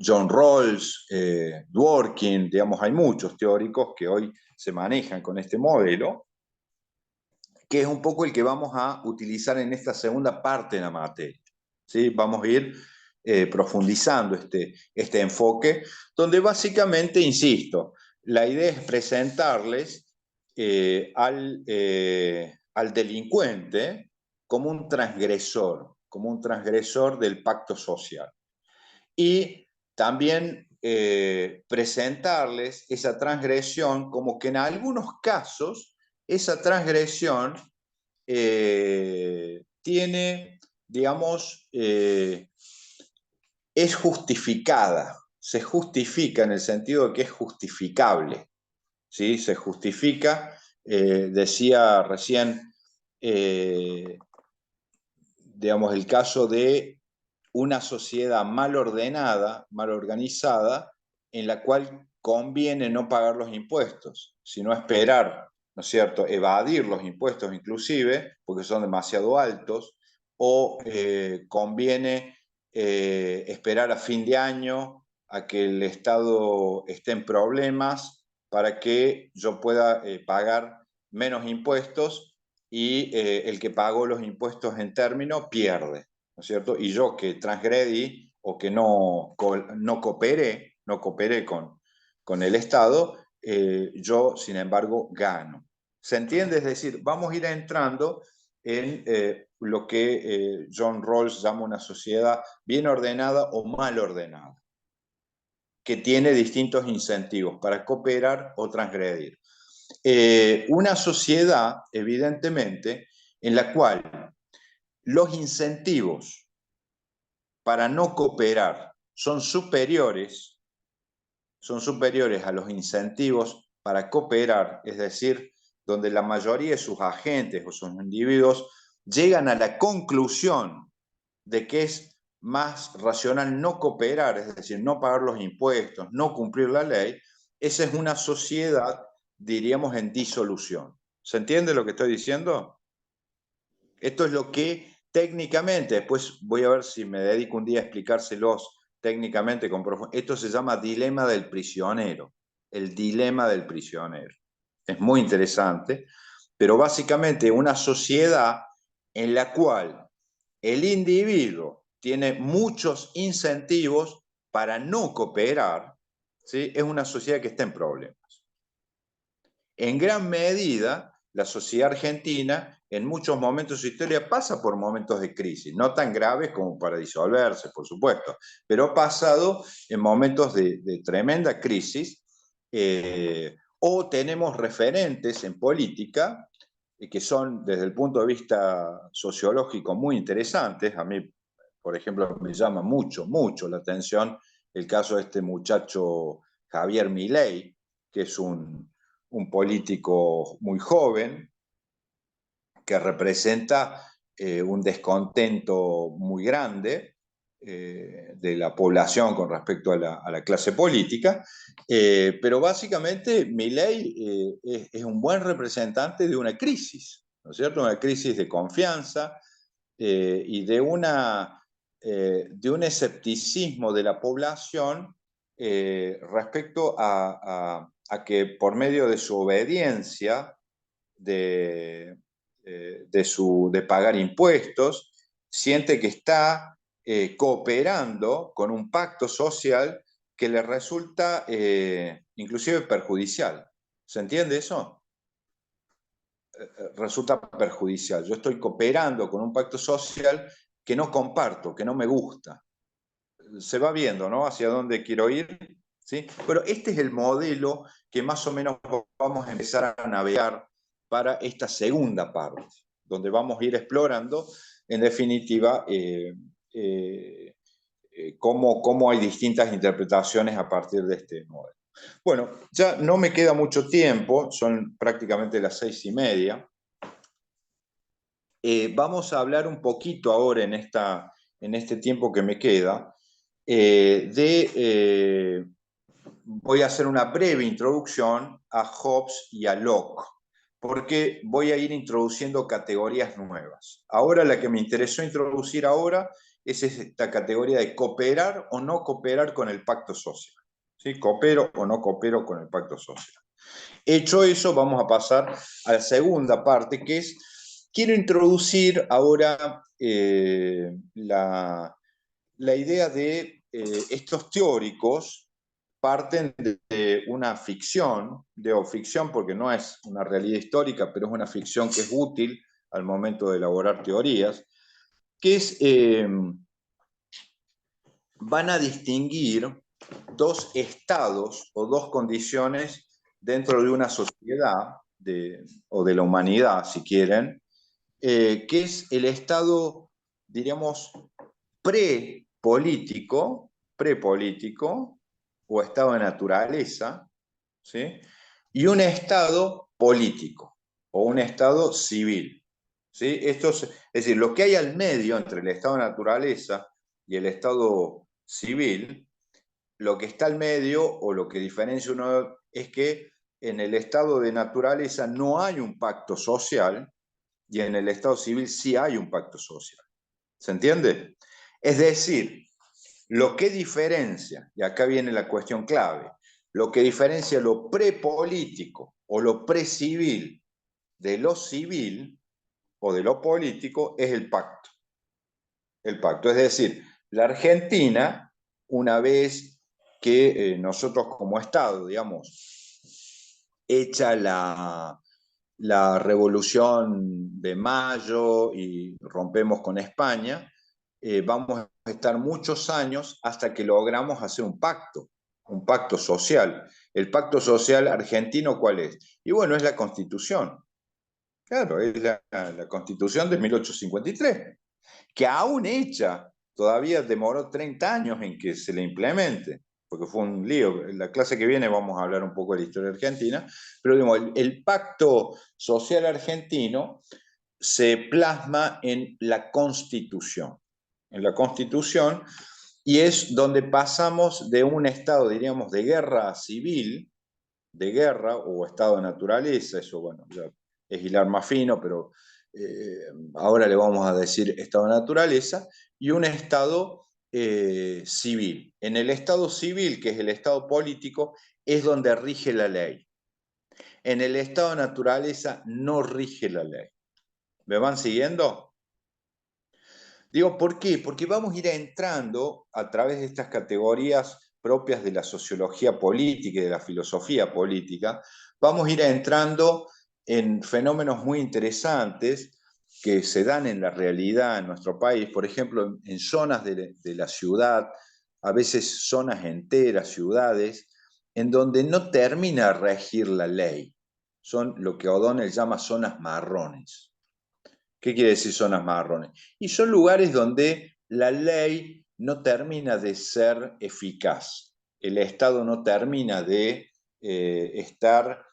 Speaker 1: John Rawls, Dworkin, digamos, hay muchos teóricos que hoy se manejan con este modelo, que es un poco el que vamos a utilizar en esta segunda parte de la materia. ¿Sí? Vamos a ir profundizando este enfoque, donde básicamente, insisto, la idea es presentarles al delincuente como un transgresor del pacto social. Y también presentarles esa transgresión como que en algunos casos esa transgresión tiene, digamos, es justificada, se justifica en el sentido de que es justificable, ¿sí? Se justifica, decía recién, digamos, el caso de una sociedad mal ordenada, mal organizada, en la cual conviene no pagar los impuestos, sino esperar, ¿no es cierto?, evadir los impuestos inclusive, porque son demasiado altos, o conviene esperar a fin de año a que el Estado esté en problemas para que yo pueda pagar menos impuestos y el que pagó los impuestos en término pierde, ¿no es cierto? Y yo que transgredí o que no cooperé con el Estado, yo, sin embargo, gano. ¿Se entiende? Es decir, vamos a ir entrando en lo que John Rawls llama una sociedad bien ordenada o mal ordenada, que tiene distintos incentivos para cooperar o transgredir. Una sociedad, evidentemente, en la cual los incentivos para no cooperar son superiores a los incentivos para cooperar, es decir, donde la mayoría de sus agentes o sus individuos llegan a la conclusión de que es más racional no cooperar, es decir, no pagar los impuestos, no cumplir la ley, esa es una sociedad, diríamos, en disolución. ¿Se entiende lo que estoy diciendo? Esto es lo que técnicamente, después voy a ver si me dedico un día a explicárselos técnicamente con profundidad. Esto se llama dilema del prisionero, el dilema del prisionero. Es muy interesante, pero básicamente una sociedad en la cual el individuo tiene muchos incentivos para no cooperar, ¿sí? Es una sociedad que está en problemas. En gran medida, la sociedad argentina en muchos momentos de su historia pasa por momentos de crisis, no tan graves como para disolverse, por supuesto, pero ha pasado en momentos de tremenda crisis, o tenemos referentes en política que son, desde el punto de vista sociológico, muy interesantes. A mí, por ejemplo, me llama mucho la atención el caso de este muchacho Javier Milei, que es un político muy joven, que representa un descontento muy grande de la población con respecto a la clase política, pero básicamente Milei es un buen representante de una crisis, ¿no es cierto? Una crisis de confianza y de un escepticismo de la población respecto a que por medio de su obediencia, de pagar impuestos, siente que está cooperando con un pacto social que le resulta inclusive perjudicial. ¿Se entiende eso? Resulta perjudicial. Yo estoy cooperando con un pacto social que no comparto, que no me gusta. Se va viendo, ¿no? Hacia dónde quiero ir, ¿sí? Pero este es el modelo que más o menos vamos a empezar a navegar para esta segunda parte, donde vamos a ir explorando, en definitiva, cómo hay distintas interpretaciones a partir de este modelo. Bueno, ya no me queda mucho tiempo, son prácticamente las 6:30. Vamos a hablar un poquito ahora en este tiempo que me queda voy a hacer una breve introducción a Hobbes y a Locke, porque voy a ir introduciendo categorías nuevas. Ahora la que me interesó introducir ahora es esta categoría de cooperar o no cooperar con el pacto social. ¿Sí? Coopero o no coopero con el pacto social. Hecho eso, vamos a pasar a la segunda parte, que es, quiero introducir ahora la idea de estos teóricos parten de una ficción, digo ficción porque no es una realidad histórica, pero es una ficción que es útil al momento de elaborar teorías, que es, van a distinguir dos estados o dos condiciones dentro de una sociedad o de la humanidad, si quieren, que es el estado, diríamos, prepolítico o estado de naturaleza, ¿sí? Y un estado político o un estado civil. ¿Sí? Es decir, lo que hay al medio entre el estado de naturaleza y el estado civil, lo que está al medio o lo que diferencia uno es que en el estado de naturaleza no hay un pacto social y en el estado civil sí hay un pacto social. ¿Se entiende? Es decir, lo que diferencia, y acá viene la cuestión clave, lo que diferencia lo prepolítico o lo precivil de lo civil o de lo político es el pacto. El pacto, es decir, la Argentina, una vez que nosotros como Estado, digamos, hecha la Revolución de Mayo y rompemos con España, vamos a estar muchos años hasta que logramos hacer un pacto social. ¿El pacto social argentino cuál es? Y bueno, es la Constitución. Claro, es la Constitución de 1853, que aún hecha, todavía demoró 30 años en que se le implemente, porque fue un lío. En la clase que viene vamos a hablar un poco de la historia argentina, pero digamos, el pacto social argentino se plasma en la Constitución. En la Constitución, y es donde pasamos de un estado, diríamos, de guerra civil, de guerra o estado de naturaleza, eso bueno, ya es hilar más fino, pero ahora le vamos a decir estado de naturaleza, y un estado civil. En el estado civil, que es el estado político, es donde rige la ley. En el estado de naturaleza no rige la ley. ¿Me van siguiendo? Digo, ¿por qué? Porque vamos a ir entrando a través de estas categorías propias de la sociología política y de la filosofía política, vamos a ir entrando en fenómenos muy interesantes que se dan en la realidad en nuestro país, por ejemplo, en zonas de la ciudad, a veces zonas enteras, ciudades, en donde no termina de regir la ley. Son lo que O'Donnell llama zonas marrones. ¿Qué quiere decir zonas marrones? Y son lugares donde la ley no termina de ser eficaz. El Estado no termina de estar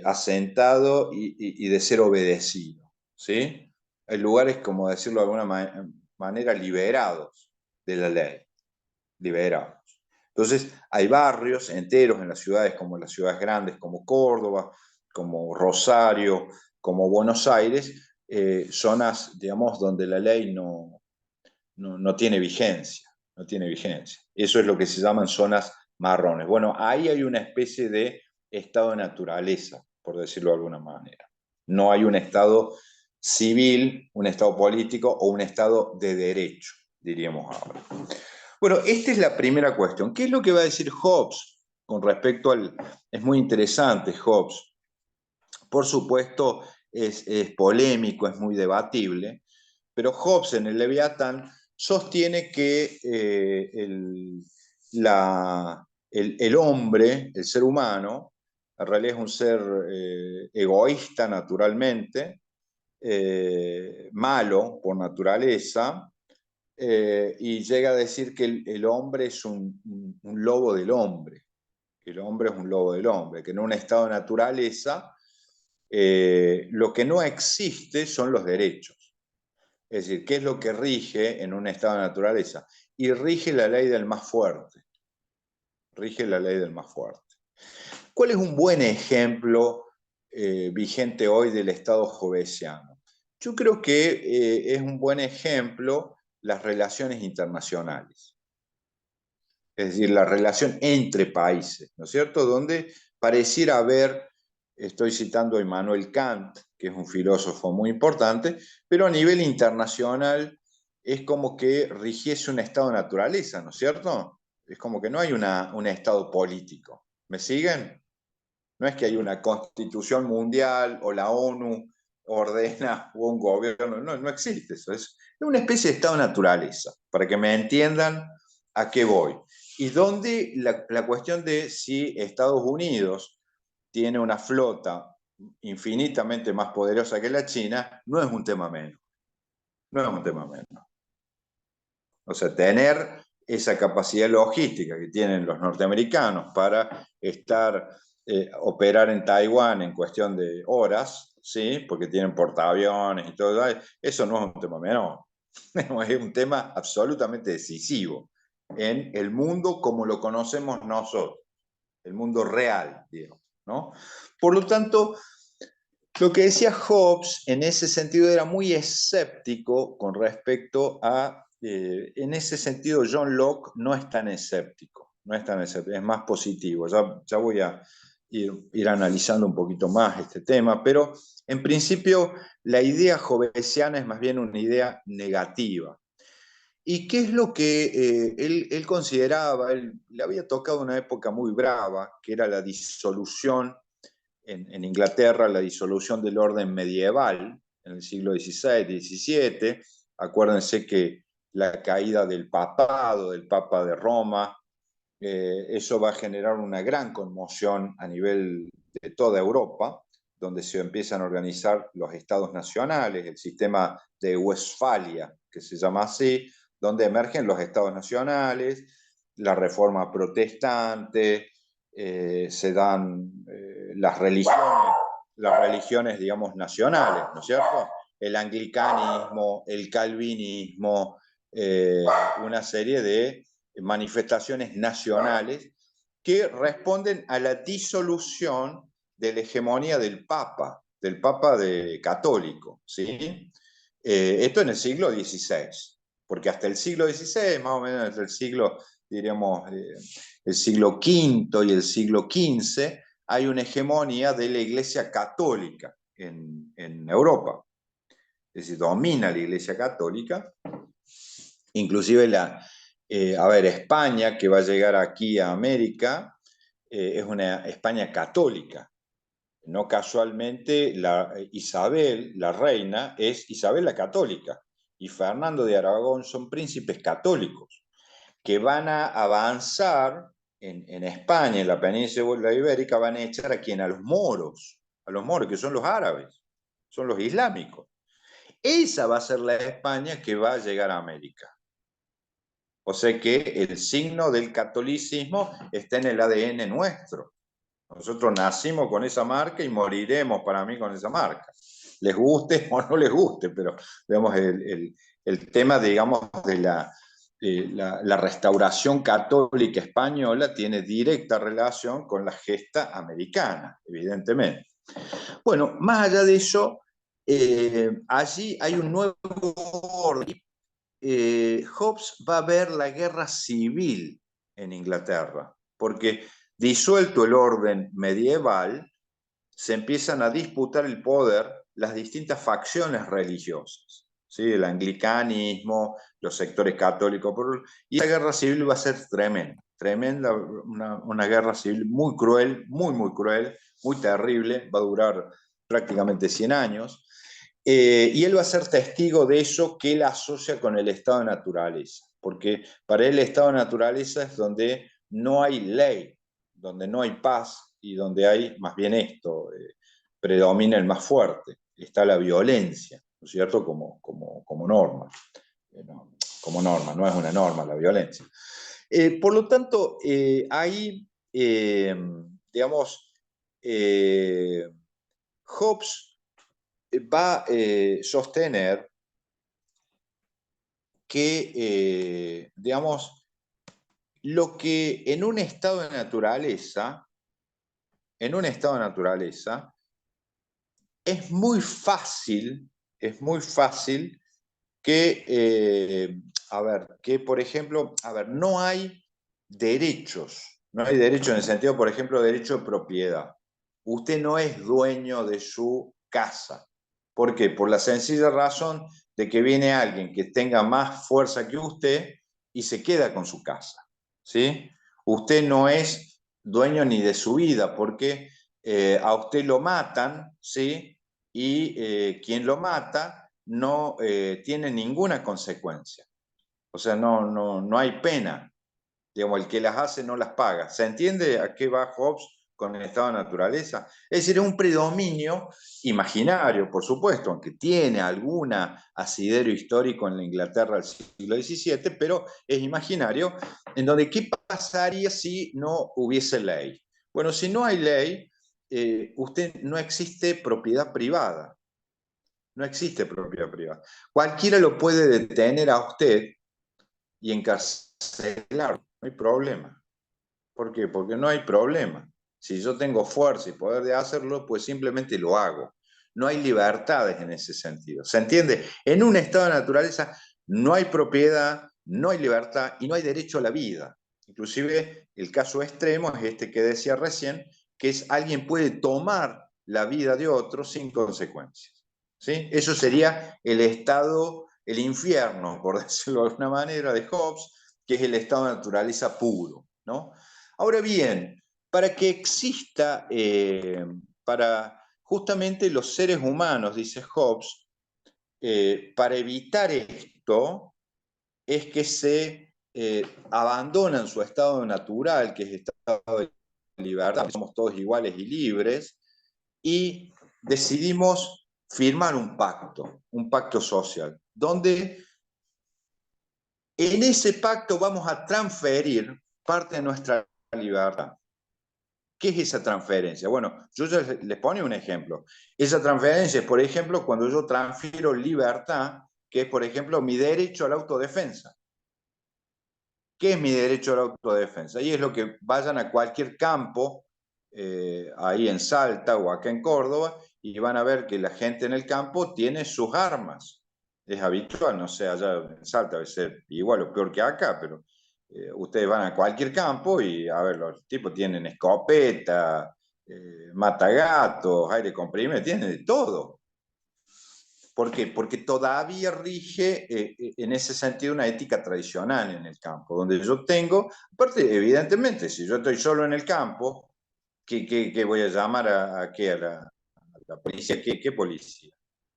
Speaker 1: asentado y de ser obedecido. ¿Sí? Hay lugares, como decirlo de alguna manera, liberados de la ley. Liberados. Entonces, hay barrios enteros en las ciudades, como las ciudades grandes, como Córdoba, como Rosario, como Buenos Aires, zonas, digamos, donde la ley no tiene vigencia, no tiene vigencia. Eso es lo que se llaman zonas marrones. Bueno, ahí hay una especie de estado de naturaleza, por decirlo de alguna manera. No hay un estado civil, un estado político o un estado de derecho, diríamos ahora. Bueno, esta es la primera cuestión. ¿Qué es lo que va a decir Hobbes con respecto al... Es muy interesante Hobbes. Por supuesto, es polémico, es muy debatible, pero Hobbes en el Leviatán sostiene que el hombre, el ser humano, en realidad es un ser egoísta naturalmente, malo por naturaleza, y llega a decir que el hombre es un lobo del hombre, que el hombre es un lobo del hombre, que en un estado de naturaleza lo que no existe son los derechos. Es decir, ¿qué es lo que rige en un estado de naturaleza? Y rige la ley del más fuerte. Rige la ley del más fuerte. ¿Cuál es un buen ejemplo vigente hoy del estado hobbesiano? Yo creo que es un buen ejemplo las relaciones internacionales. Es decir, la relación entre países, ¿no es cierto? Donde pareciera haber, estoy citando a Immanuel Kant, que es un filósofo muy importante, pero a nivel internacional es como que rigiese un estado de naturaleza, ¿no es cierto? Es como que no hay un estado político. ¿Me siguen? No es que hay una constitución mundial o la ONU ordena o un gobierno, no existe eso. Es una especie de estado de naturaleza, para que me entiendan a qué voy. Y donde la cuestión de si Estados Unidos tiene una flota infinitamente más poderosa que la China, no es un tema menor. No es un tema menor. O sea, tener esa capacidad logística que tienen los norteamericanos para operar en Taiwán en cuestión de horas, ¿sí? Porque tienen portaaviones y todo eso no es un tema menor. Es un tema absolutamente decisivo en el mundo como lo conocemos nosotros, el mundo real, digamos, ¿no? Por lo tanto, lo que decía Hobbes en ese sentido era muy escéptico con respecto a, en ese sentido John Locke no es tan escéptico, es más positivo. Ya voy a ir analizando un poquito más este tema, pero en principio la idea hobbesiana es más bien una idea negativa. ¿Y qué es lo que él consideraba? Él le había tocado una época muy brava, que era la disolución en Inglaterra, la disolución del orden medieval en el siglo XVI, XVII. Acuérdense que la caída del papado, del Papa de Roma, eso va a generar una gran conmoción a nivel de toda Europa, donde se empiezan a organizar los estados nacionales, el sistema de Westfalia, que se llama así, donde emergen los estados nacionales, la reforma protestante, se dan las religiones, digamos, nacionales, ¿no es cierto? El anglicanismo, el calvinismo, una serie de manifestaciones nacionales que responden a la disolución de la hegemonía del Papa católico, ¿sí? Esto en el siglo XVI, porque hasta el siglo XVI, más o menos desde el siglo, diríamos, el siglo V y el siglo XV, hay una hegemonía de la Iglesia Católica en Europa. Es decir, domina la Iglesia Católica, inclusive España, que va a llegar aquí a América, es una España católica. No casualmente, Isabel, la reina, es Isabel la católica, y Fernando de Aragón son príncipes católicos, que van a avanzar en España, en la península ibérica, van a echar a los moros, que son los árabes, son los islámicos. Esa va a ser la España que va a llegar a América. O sea que el signo del catolicismo está en el ADN nuestro. Nosotros nacimos con esa marca y moriremos para mí con esa marca. Les guste o no les guste, pero digamos, el tema, digamos, de la restauración católica española tiene directa relación con la gesta americana, evidentemente. Bueno, más allá de eso, allí hay un nuevo orden. Hobbes va a ver la guerra civil en Inglaterra, porque disuelto el orden medieval, se empiezan a disputar el poder las distintas facciones religiosas, ¿sí? El anglicanismo, los sectores católicos, y la guerra civil va a ser tremenda, una guerra civil muy cruel, muy cruel, muy terrible, va a durar prácticamente 100 años. Y él va a ser testigo de eso que él asocia con el estado de naturaleza, porque para él el estado de naturaleza es donde no hay ley, donde no hay paz y donde hay más bien esto, predomina el más fuerte, está la violencia, ¿no es cierto? Como norma. Como norma, no es una norma la violencia. Por lo tanto, ahí, digamos, Hobbes va a sostener que, digamos, lo que en un estado de naturaleza, es muy fácil que, a ver, que por ejemplo, a ver, no hay derechos en el sentido, por ejemplo, derecho de propiedad. Usted no es dueño de su casa. ¿Por qué? Por la sencilla razón de que viene alguien que tenga más fuerza que usted y se queda con su casa, ¿sí? Usted no es dueño ni de su vida, porque a usted lo matan, ¿sí? Y quien lo mata no tiene ninguna consecuencia. O sea, no hay pena. Digamos, el que las hace no las paga. ¿Se entiende a qué va Hobbes con el estado de naturaleza? Es decir, es un predominio imaginario, por supuesto, aunque tiene alguna asidero histórico en la Inglaterra del siglo XVII, pero es imaginario, en donde ¿qué pasaría si no hubiese ley? Bueno, si no hay ley, no existe propiedad privada. No existe propiedad privada. Cualquiera lo puede detener a usted y encarcelar. No hay problema. ¿Por qué? Porque no hay problema. Si yo tengo fuerza y poder de hacerlo, pues simplemente lo hago. No hay libertades en ese sentido. ¿Se entiende? En un estado de naturaleza no hay propiedad, no hay libertad y no hay derecho a la vida. Inclusive el caso extremo es este que decía recién, que es alguien puede tomar la vida de otro sin consecuencias. ¿Sí? Eso sería el estado, el infierno, por decirlo de alguna manera, de Hobbes, que es el estado de naturaleza puro, ¿no? Ahora bien, para que exista, para justamente los seres humanos, dice Hobbes, para evitar esto, es que se abandonan su estado natural, que es estado de libertad, somos todos iguales y libres, y decidimos firmar un pacto social, donde en ese pacto vamos a transferir parte de nuestra libertad. ¿Qué es esa transferencia? Bueno, yo ya les pongo un ejemplo. Esa transferencia es, por ejemplo, cuando yo transfiero libertad, que es, por ejemplo, mi derecho a la autodefensa. ¿Qué es mi derecho a la autodefensa? Y es lo que vayan a cualquier campo, ahí en Salta o acá en Córdoba, y van a ver que la gente en el campo tiene sus armas. Es habitual, no sé, allá en Salta debe ser igual o peor que acá, pero ustedes van a cualquier campo y, a ver, los tipos tienen escopeta, matagatos, aire comprimido, tienen de todo. ¿Por qué? Porque todavía rige en ese sentido una ética tradicional en el campo, donde yo tengo, aparte, evidentemente, si yo estoy solo en el campo, ¿qué voy a llamar a la policía? ¿Qué policía?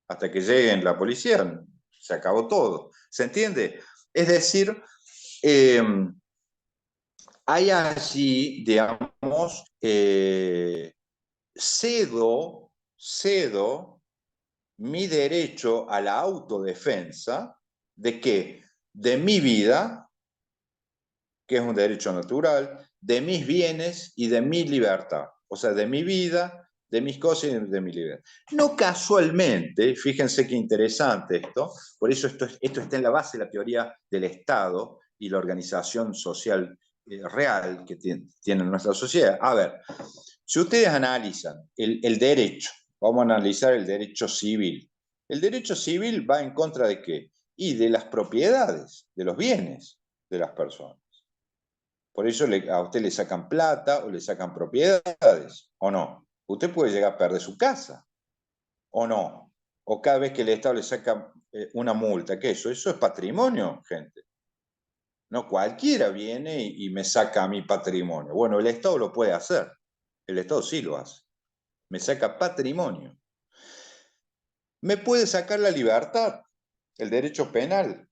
Speaker 1: Hasta que lleguen la policía, se acabó todo. ¿Se entiende? Es decir, eh, hay allí, digamos, cedo mi derecho a la autodefensa. ¿De qué? De mi vida, que es un derecho natural, de mis bienes y de mi libertad. O sea, de mi vida, de mis cosas y de mi libertad. No casualmente, fíjense qué interesante esto, por eso esto está en la base de la teoría del Estado y la organización social real que tiene nuestra sociedad. A ver, si ustedes analizan el derecho, vamos a analizar el derecho civil. El derecho civil va en contra de qué? Y de las propiedades, de los bienes de las personas. Por eso a usted le sacan plata o le sacan propiedades, ¿o no? Usted puede llegar a perder su casa, ¿o no? O cada vez que el Estado le saca una multa, ¿qué es eso? Eso es patrimonio, gente. No cualquiera viene y me saca mi patrimonio. Bueno, el Estado lo puede hacer. El Estado sí lo hace. Me saca patrimonio. Me puede sacar la libertad, el derecho penal.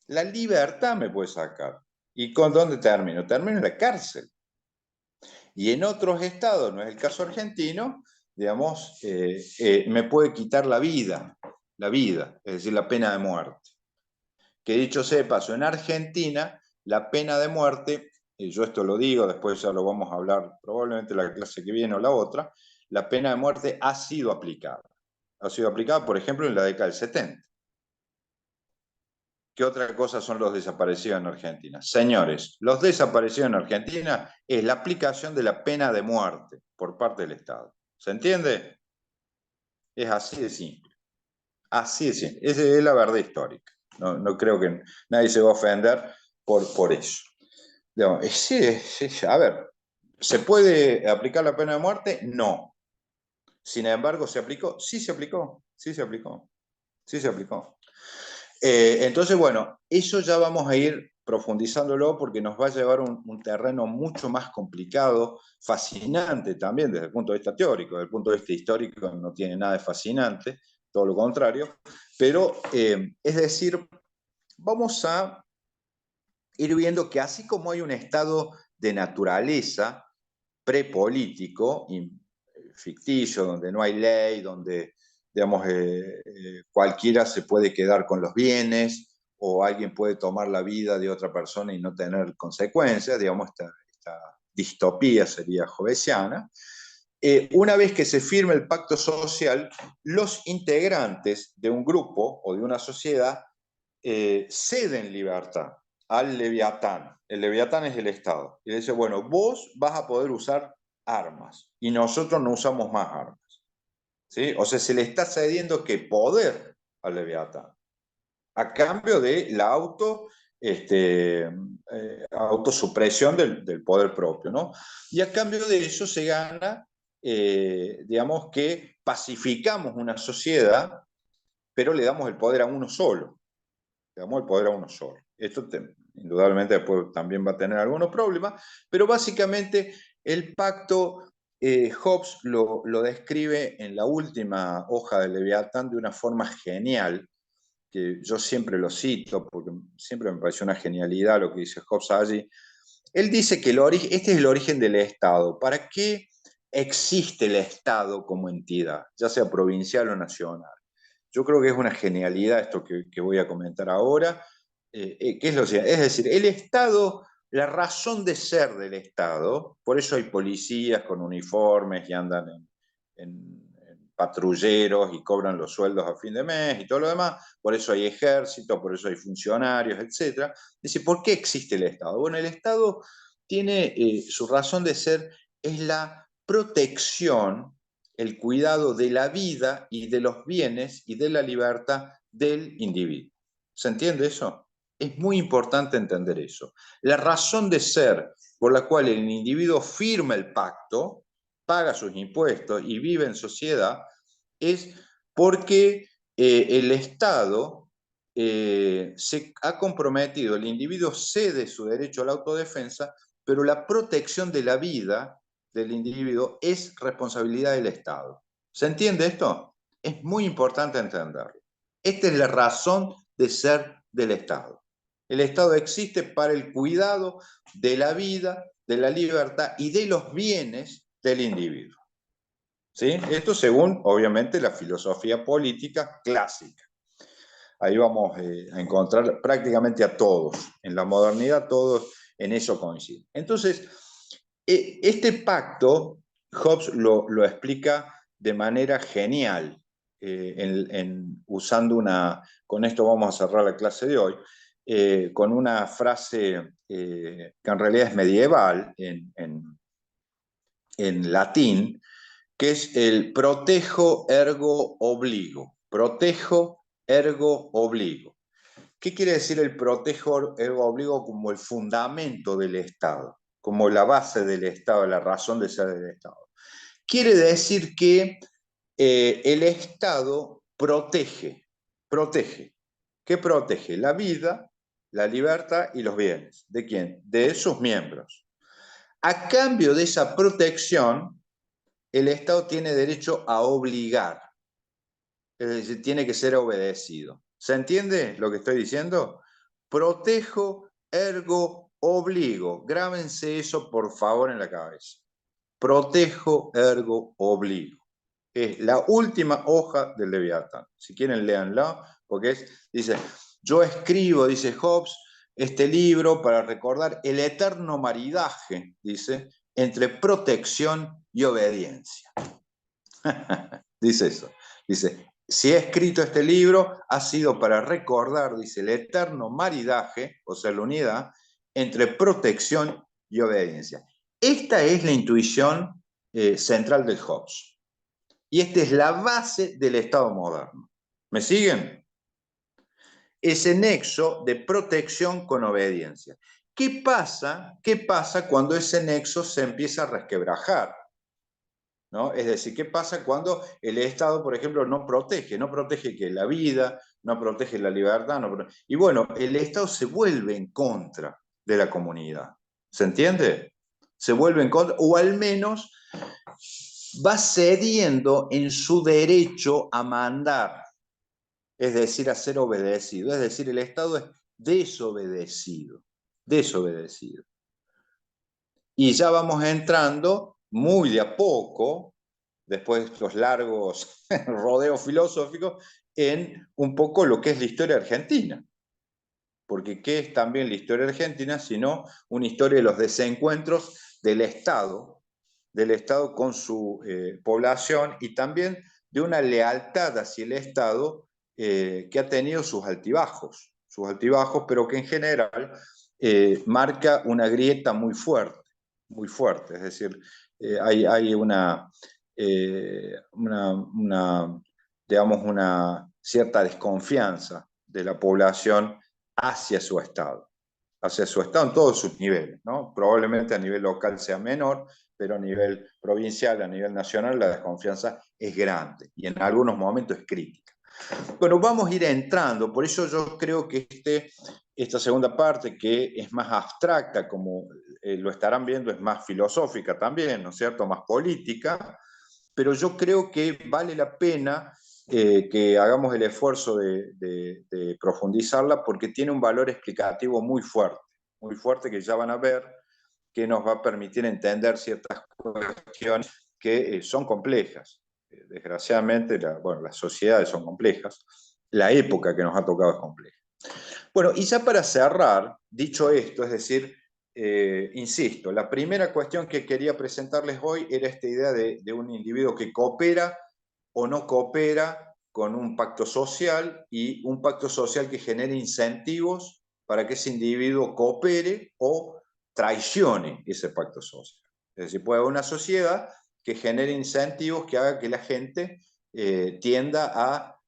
Speaker 1: La libertad me puede sacar. ¿Y con dónde termino? Termino en la cárcel. Y en otros estados, no es el caso argentino, digamos, me puede quitar la vida, es decir, la pena de muerte. Que dicho sea de paso, en Argentina, la pena de muerte, yo esto lo digo, después ya lo vamos a hablar probablemente la clase que viene o la otra, la pena de muerte ha sido aplicada. Ha sido aplicada, por ejemplo, en la década del 70. ¿Qué otra cosa son los desaparecidos en Argentina? Señores, los desaparecidos en Argentina es la aplicación de la pena de muerte por parte del Estado. ¿Se entiende? Es así de simple. Así es, sí. Esa es la verdad histórica. No, no creo que nadie se va a ofender por eso. Digamos, a ver, ¿se puede aplicar la pena de muerte? No. Sin embargo, ¿se aplicó? Sí se aplicó, sí se aplicó, sí se aplicó. Entonces, bueno, eso ya vamos a ir profundizándolo porque nos va a llevar a un terreno mucho más complicado, fascinante también desde el punto de vista teórico, desde el punto de vista histórico no tiene nada de fascinante, todo lo contrario, pero es decir, vamos a ir viendo que así como hay un estado de naturaleza prepolítico, ficticio, donde no hay ley, donde digamos, cualquiera se puede quedar con los bienes o alguien puede tomar la vida de otra persona y no tener consecuencias, digamos, esta distopía sería jovesiana. Una vez que se firme el pacto social, los integrantes de un grupo o de una sociedad ceden libertad al Leviatán. El Leviatán es el Estado. Y le dice, bueno, vos vas a poder usar armas y nosotros no usamos más armas. ¿Sí? O sea, se le está cediendo que poder al Leviatán a cambio de la autosupresión del poder propio, ¿no? Y a cambio de eso se gana, digamos, que pacificamos una sociedad, pero le damos el poder a uno solo. Le damos el poder a uno solo. Esto indudablemente después también va a tener algunos problemas, pero básicamente el pacto Hobbes lo describe en la última hoja de Leviatán de una forma genial, que yo siempre lo cito porque siempre me pareció una genialidad lo que dice Hobbes allí. Él dice que este es el origen del Estado. ¿Para qué existe el Estado como entidad, ya sea provincial o nacional? Yo creo que es una genialidad esto que voy a comentar ahora. ¿Qué es lo siguiente? Es decir, el Estado, la razón de ser del Estado, por eso hay policías con uniformes y andan en patrulleros y cobran los sueldos a fin de mes y todo lo demás, por eso hay ejército, por eso hay funcionarios, etc. Dice, ¿por qué existe el Estado? Bueno, el Estado tiene su razón de ser, es la protección, el cuidado de la vida y de los bienes y de la libertad del individuo. ¿Se entiende eso? Es muy importante entender eso. La razón de ser por la cual el individuo firma el pacto, paga sus impuestos y vive en sociedad, es porque el Estado se ha comprometido, el individuo cede su derecho a la autodefensa, pero la protección de la vida del individuo es responsabilidad del Estado. ¿Se entiende esto? Es muy importante entenderlo. Esta es la razón de ser del Estado. El Estado existe para el cuidado de la vida, de la libertad y de los bienes del individuo. ¿Sí? Esto según, obviamente, la filosofía política clásica. Ahí vamos a encontrar prácticamente a todos. En la modernidad todos en eso coinciden. Entonces, este pacto, Hobbes lo explica de manera genial, usando con esto vamos a cerrar la clase de hoy, con una frase que en realidad es medieval, en latín, que es el protejo ergo obligo. Protejo ergo obligo. ¿Qué quiere decir el protejo ergo obligo como el fundamento del Estado, como la base del Estado, la razón de ser del Estado? Quiere decir que el Estado protege. ¿Qué protege? La vida, la libertad y los bienes. ¿De quién? De sus miembros. A cambio de esa protección, el Estado tiene derecho a obligar, es decir, tiene que ser obedecido. ¿Se entiende lo que estoy diciendo? Protejo, ergo, obligo. Grábense eso, por favor, en la cabeza. Protejo, ergo, obligo. Es la última hoja del Leviatán. Si quieren, léanla, porque dice, yo escribo, dice Hobbes, este libro para recordar el eterno maridaje, dice, entre protección y obediencia. Dice eso. Dice, si he escrito este libro, ha sido para recordar, dice, el eterno maridaje, o sea, la unidad, entre protección y obediencia. Esta es la intuición central del Hobbes. Y esta es la base del Estado moderno. ¿Me siguen? Ese nexo de protección con obediencia. ¿Qué pasa cuando ese nexo se empieza a resquebrajar? ¿No? Es decir, ¿qué pasa cuando el Estado, por ejemplo, no protege que la vida, no protege la libertad? Y bueno, el Estado se vuelve en contra de la comunidad. ¿Se entiende? Se vuelve en contra, o al menos va cediendo en su derecho a mandar, es decir, a ser obedecido. Es decir, el Estado es desobedecido. Y ya vamos entrando muy de a poco, después de estos largos rodeos filosóficos, en un poco lo que es la historia argentina. Porque ¿qué es también la historia argentina? Sino una historia de los desencuentros del Estado con su población, y también de una lealtad hacia el Estado que ha tenido sus altibajos, pero que en general marca una grieta muy fuerte. Es decir, hay digamos, una cierta desconfianza de la población hacia su Estado en todos sus niveles, ¿no? Probablemente a nivel local sea menor, pero a nivel provincial, a nivel nacional, la desconfianza es grande y en algunos momentos es crítica. Bueno, vamos a ir entrando, por eso yo creo que esta segunda parte, que es más abstracta, como lo estarán viendo, es más filosófica también, ¿no es cierto?, más política, pero yo creo que vale la pena que hagamos el esfuerzo de profundizarla, porque tiene un valor explicativo muy fuerte, que ya van a ver, que nos va a permitir entender ciertas cuestiones que son complejas. Desgraciadamente, las sociedades son complejas, la época que nos ha tocado es compleja. Bueno, y ya para cerrar, dicho esto, es decir, insisto, la primera cuestión que quería presentarles hoy era esta idea de un individuo que coopera o no coopera con un pacto social, y un pacto social que genere incentivos para que ese individuo coopere o traicione ese pacto social. Es decir, puede haber una sociedad que genere incentivos que haga que la gente tienda a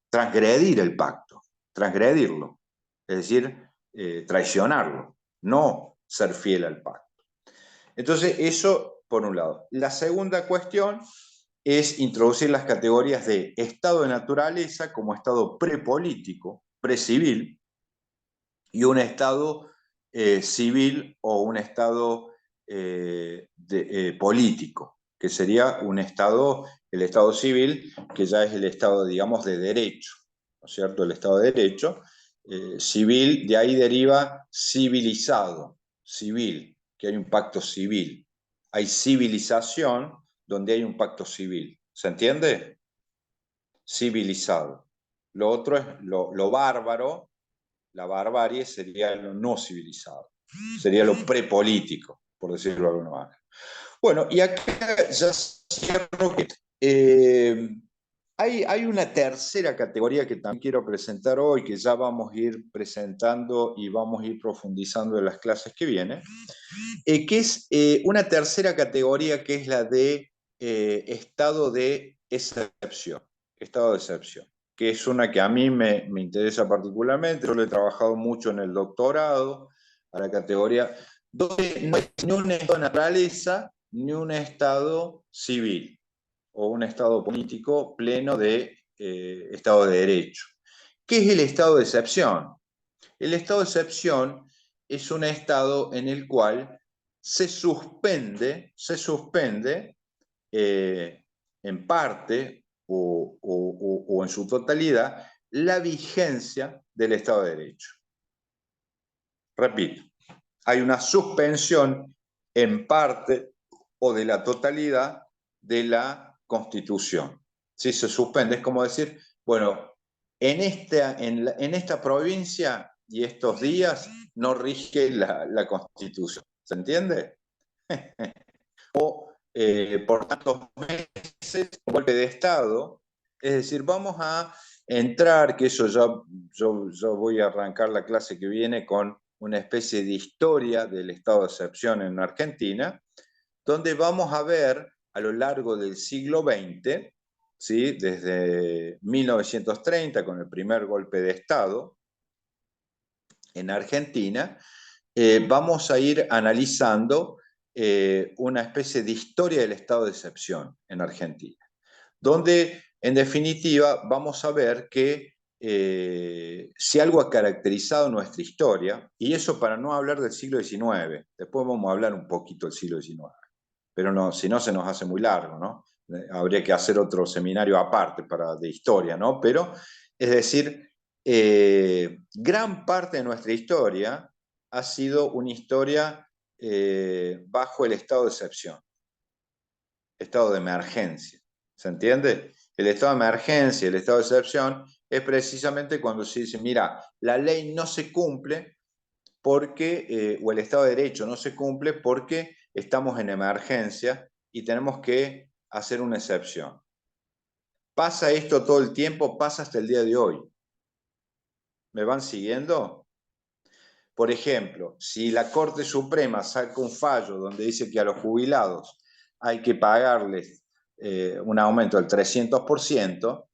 Speaker 1: transgredir el pacto, transgredirlo, es decir, traicionarlo, no ser fiel al pacto. Entonces, eso por un lado. La segunda cuestión es introducir las categorías de estado de naturaleza como estado prepolítico, precivil, y un estado civil o un estado político, que sería el estado civil, que ya es el estado, digamos, de derecho, ¿no es cierto? El estado de derecho. Civil, de ahí deriva civilizado, civil, que hay un pacto civil. Hay civilización donde hay un pacto civil. ¿Se entiende? Civilizado. Lo otro es lo bárbaro. La barbarie sería lo no civilizado, sería lo prepolítico, por decirlo de alguna manera. Bueno, y acá ya cierro que hay una tercera categoría que también quiero presentar hoy, que ya vamos a ir presentando y vamos a ir profundizando en las clases que vienen, que es una tercera categoría, que es la de estado de excepción. Estado de excepción, que es una que a mí me interesa particularmente. Yo lo he trabajado mucho en el doctorado, a la categoría donde no es ni un estado de naturaleza ni un estado civil o un estado político pleno de estado de derecho. ¿Qué es el estado de excepción? El estado de excepción es un estado en el cual se suspende en parte o en su totalidad la vigencia del Estado de Derecho. Repito, hay una suspensión en parte o de la totalidad de la Constitución. ¿Sí? Se suspende, es como decir, bueno, en esta provincia y estos días no rige la Constitución. ¿Se entiende? O por tantos meses, un golpe de Estado. Es decir, vamos a entrar, que eso yo voy a arrancar la clase que viene con una especie de historia del estado de excepción en Argentina, donde vamos a ver a lo largo del siglo XX, ¿sí? Desde 1930, con el primer golpe de Estado en Argentina, vamos a ir analizando una especie de historia del estado de excepción en Argentina, donde en definitiva vamos a ver que si algo ha caracterizado nuestra historia, y eso para no hablar del siglo XIX, después vamos a hablar un poquito del siglo XIX, pero no, si no se nos hace muy largo, ¿no? Habría que hacer otro seminario aparte de historia, ¿no? Pero, es decir, gran parte de nuestra historia ha sido una historia bajo el estado de excepción, estado de emergencia. ¿Se entiende? El estado de emergencia, el estado de excepción, es precisamente cuando se dice, mira, la ley no se cumple porque, o el Estado de Derecho no se cumple porque estamos en emergencia y tenemos que hacer una excepción. Pasa esto todo el tiempo, pasa hasta el día de hoy. ¿Me van siguiendo? Por ejemplo, si la Corte Suprema saca un fallo donde dice que a los jubilados hay que pagarles un aumento del 300%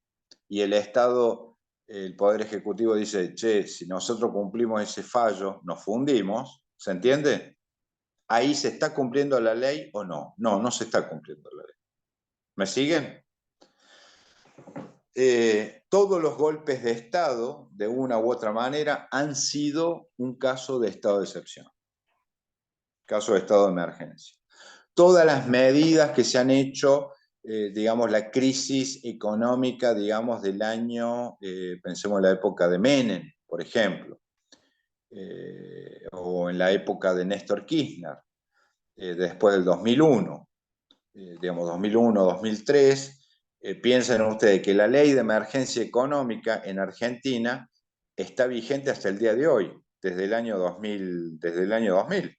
Speaker 1: y el Estado, el Poder Ejecutivo dice, che, si nosotros cumplimos ese fallo, nos fundimos, ¿se entiende? ¿Ahí se está cumpliendo la ley o no? No, no se está cumpliendo la ley. ¿Me siguen? Todos los golpes de Estado, de una u otra manera, han sido un caso de estado de excepción, caso de estado de emergencia. Todas las medidas que se han hecho, digamos, la crisis económica, digamos, del año, pensemos en la época de Menem, por ejemplo, o en la época de Néstor Kirchner, después del 2001, digamos, 2001, 2003, piensen ustedes que la ley de emergencia económica en Argentina está vigente hasta el día de hoy, desde el año 2000. Desde el año 2000.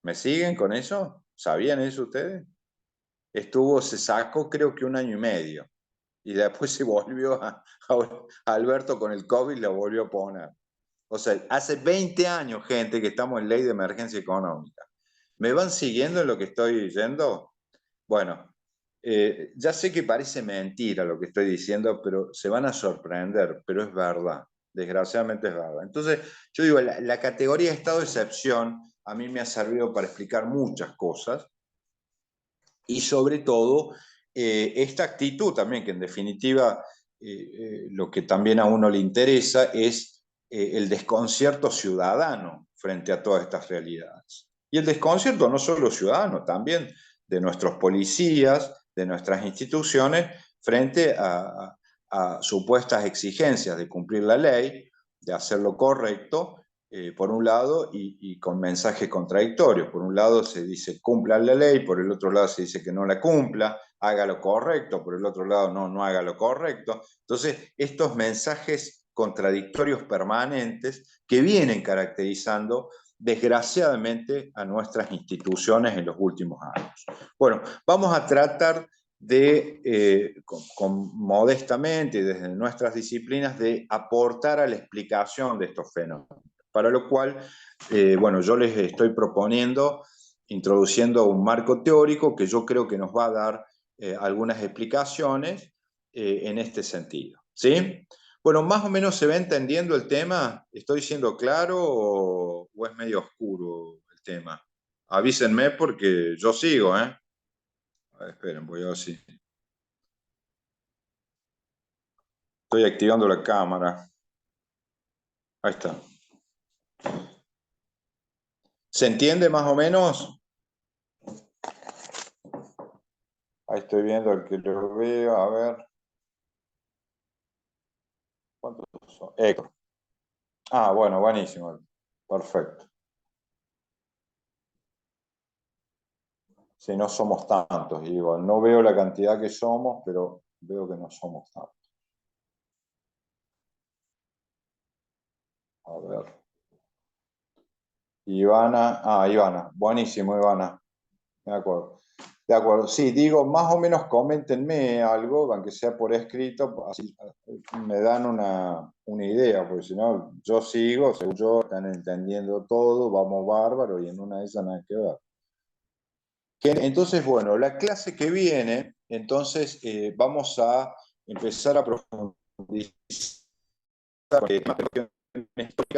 Speaker 1: ¿Me siguen con eso? ¿Sabían eso ustedes? Se sacó creo que un año y medio, y después se volvió a Alberto con el COVID lo volvió a poner. O sea, hace 20 años, gente, que estamos en ley de emergencia económica. ¿Me van siguiendo en lo que estoy diciendo? Bueno, ya sé que parece mentira lo que estoy diciendo, pero se van a sorprender, pero es verdad, desgraciadamente es verdad. Entonces, yo digo, la categoría de estado de excepción a mí me ha servido para explicar muchas cosas y sobre todo esta actitud también, que en definitiva lo que también a uno le interesa es el desconcierto ciudadano frente a todas estas realidades. Y el desconcierto no solo ciudadano, también de nuestros policías, de nuestras instituciones, frente a supuestas exigencias de cumplir la ley, de hacer lo correcto, por un lado, y con mensajes contradictorios. Por un lado se dice cumpla la ley, por el otro lado se dice que no la cumpla, haga lo correcto, por el otro lado no haga lo correcto. Entonces, estos mensajes contradictorios permanentes que vienen caracterizando desgraciadamente a nuestras instituciones en los últimos años. Bueno, vamos a tratar de, modestamente, desde nuestras disciplinas, de aportar a la explicación de estos fenómenos. Para lo cual, bueno, yo les estoy proponiendo, introduciendo un marco teórico que yo creo que nos va a dar algunas explicaciones en este sentido. ¿Sí? Bueno, más o menos se va entendiendo el tema. ¿Estoy siendo claro o es medio oscuro el tema? Avísenme porque yo sigo, ¿eh? A ver, esperen, voy a ver si... Estoy activando la cámara. Ahí está. ¿Se entiende más o menos? Ahí estoy viendo el que lo veo, a ver. ¿Cuántos son? Ah, bueno, buenísimo. Perfecto. Si no somos tantos, digo, no veo la cantidad que somos, pero veo que no somos tantos. A ver. Ivana, buenísimo, Ivana. De acuerdo. De acuerdo, sí, digo, más o menos coméntenme algo, aunque sea por escrito, así me dan una idea, porque si no, yo sigo, según yo, están entendiendo todo, vamos bárbaro, y en una de esas nada que ver. Entonces, bueno, la clase que viene, entonces vamos a empezar a profundizar,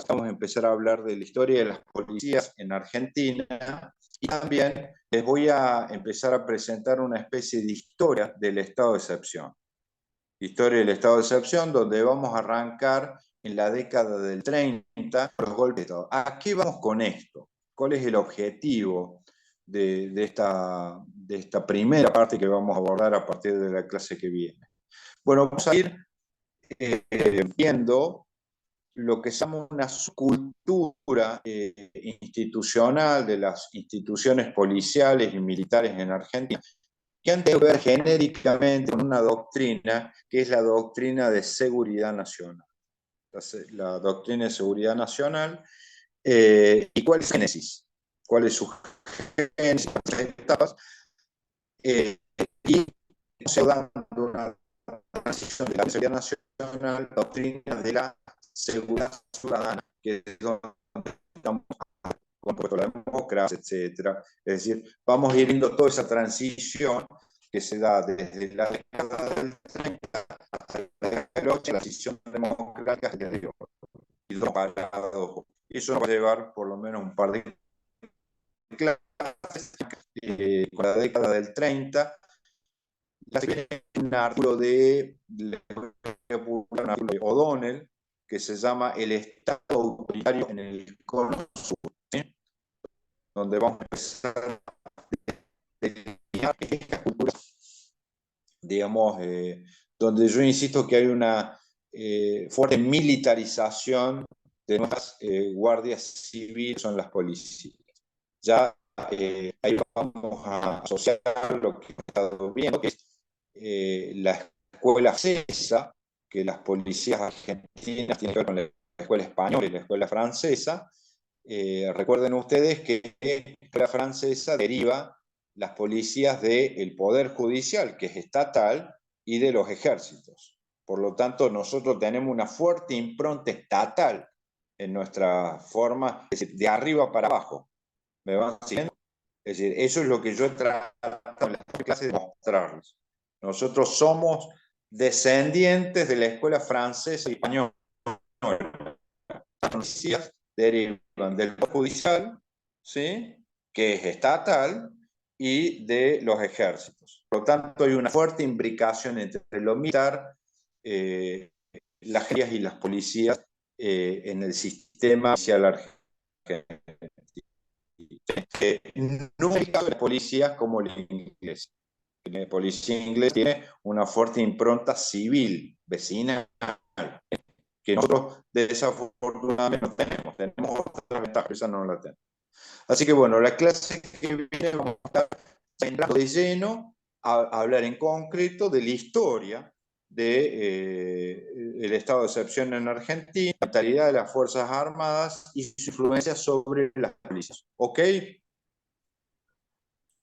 Speaker 1: vamos a empezar a hablar de la historia de las policías en Argentina y también les voy a empezar a presentar una especie de historia del estado de excepción. Historia del estado de excepción, donde vamos a arrancar en la década del 30, los golpes de Estado. ¿A qué vamos con esto? ¿Cuál es el objetivo de esta primera parte que vamos a abordar a partir de la clase que viene? Bueno, vamos a ir viendo lo que se llama una subcultura institucional de las instituciones policiales y militares en Argentina, que han tenido que ver genéricamente con una doctrina que es la doctrina de seguridad nacional. La doctrina de seguridad nacional, ¿y cuál es su génesis? ¿Cuál es su génesis? Etapas, y se va dando una transición de la seguridad nacional, doctrina de la seguridad ciudadana, que es donde estamos compuesto la democracia, etcétera. Es decir, vamos a ir viendo toda esa transición que se da desde la década del 30 hasta la década del 80, la transición democrática y dos parados. Eso nos va a llevar por lo menos un par de clases. Con la década del 30, un artículo de O'Donnell que se llama El Estado Autoritario en el Cono Sur, ¿sí? Donde vamos a empezar a delinear esta cultura, digamos, donde yo insisto que hay una fuerte militarización de nuestras guardias civiles, son las policías. Ya ahí vamos a asociar lo que hemos estado viendo, que es la escuela francesa, que las policías argentinas tienen que ver con la escuela española y la escuela francesa. Recuerden ustedes que la escuela francesa deriva las policías del Poder Judicial, que es estatal, y de los ejércitos. Por lo tanto, nosotros tenemos una fuerte impronta estatal en nuestra forma, es decir, de arriba para abajo. ¿Me van siguiendo? Es decir, eso es lo que yo he tratado en las clases de mostrarles. Nosotros somos descendientes de la escuela francesa y española. Las policías derivan del Poder Judicial, ¿sí?, que es estatal, y de los ejércitos. Por lo tanto, hay una fuerte imbricación entre lo militar, las guerrillas y las policías en el sistema policial argentino. No es el caso de las policías como la inglesa. La policía inglesa tiene una fuerte impronta civil, vecinal, que nosotros desafortunadamente no tenemos. Tenemos otras ventajas, esa no la tenemos. Así que bueno, la clase que viene vamos a estar entrando de lleno a hablar en concreto de la historia del estado de excepción en Argentina, la mentalidad de las Fuerzas Armadas y su influencia sobre las policías. ¿Ok?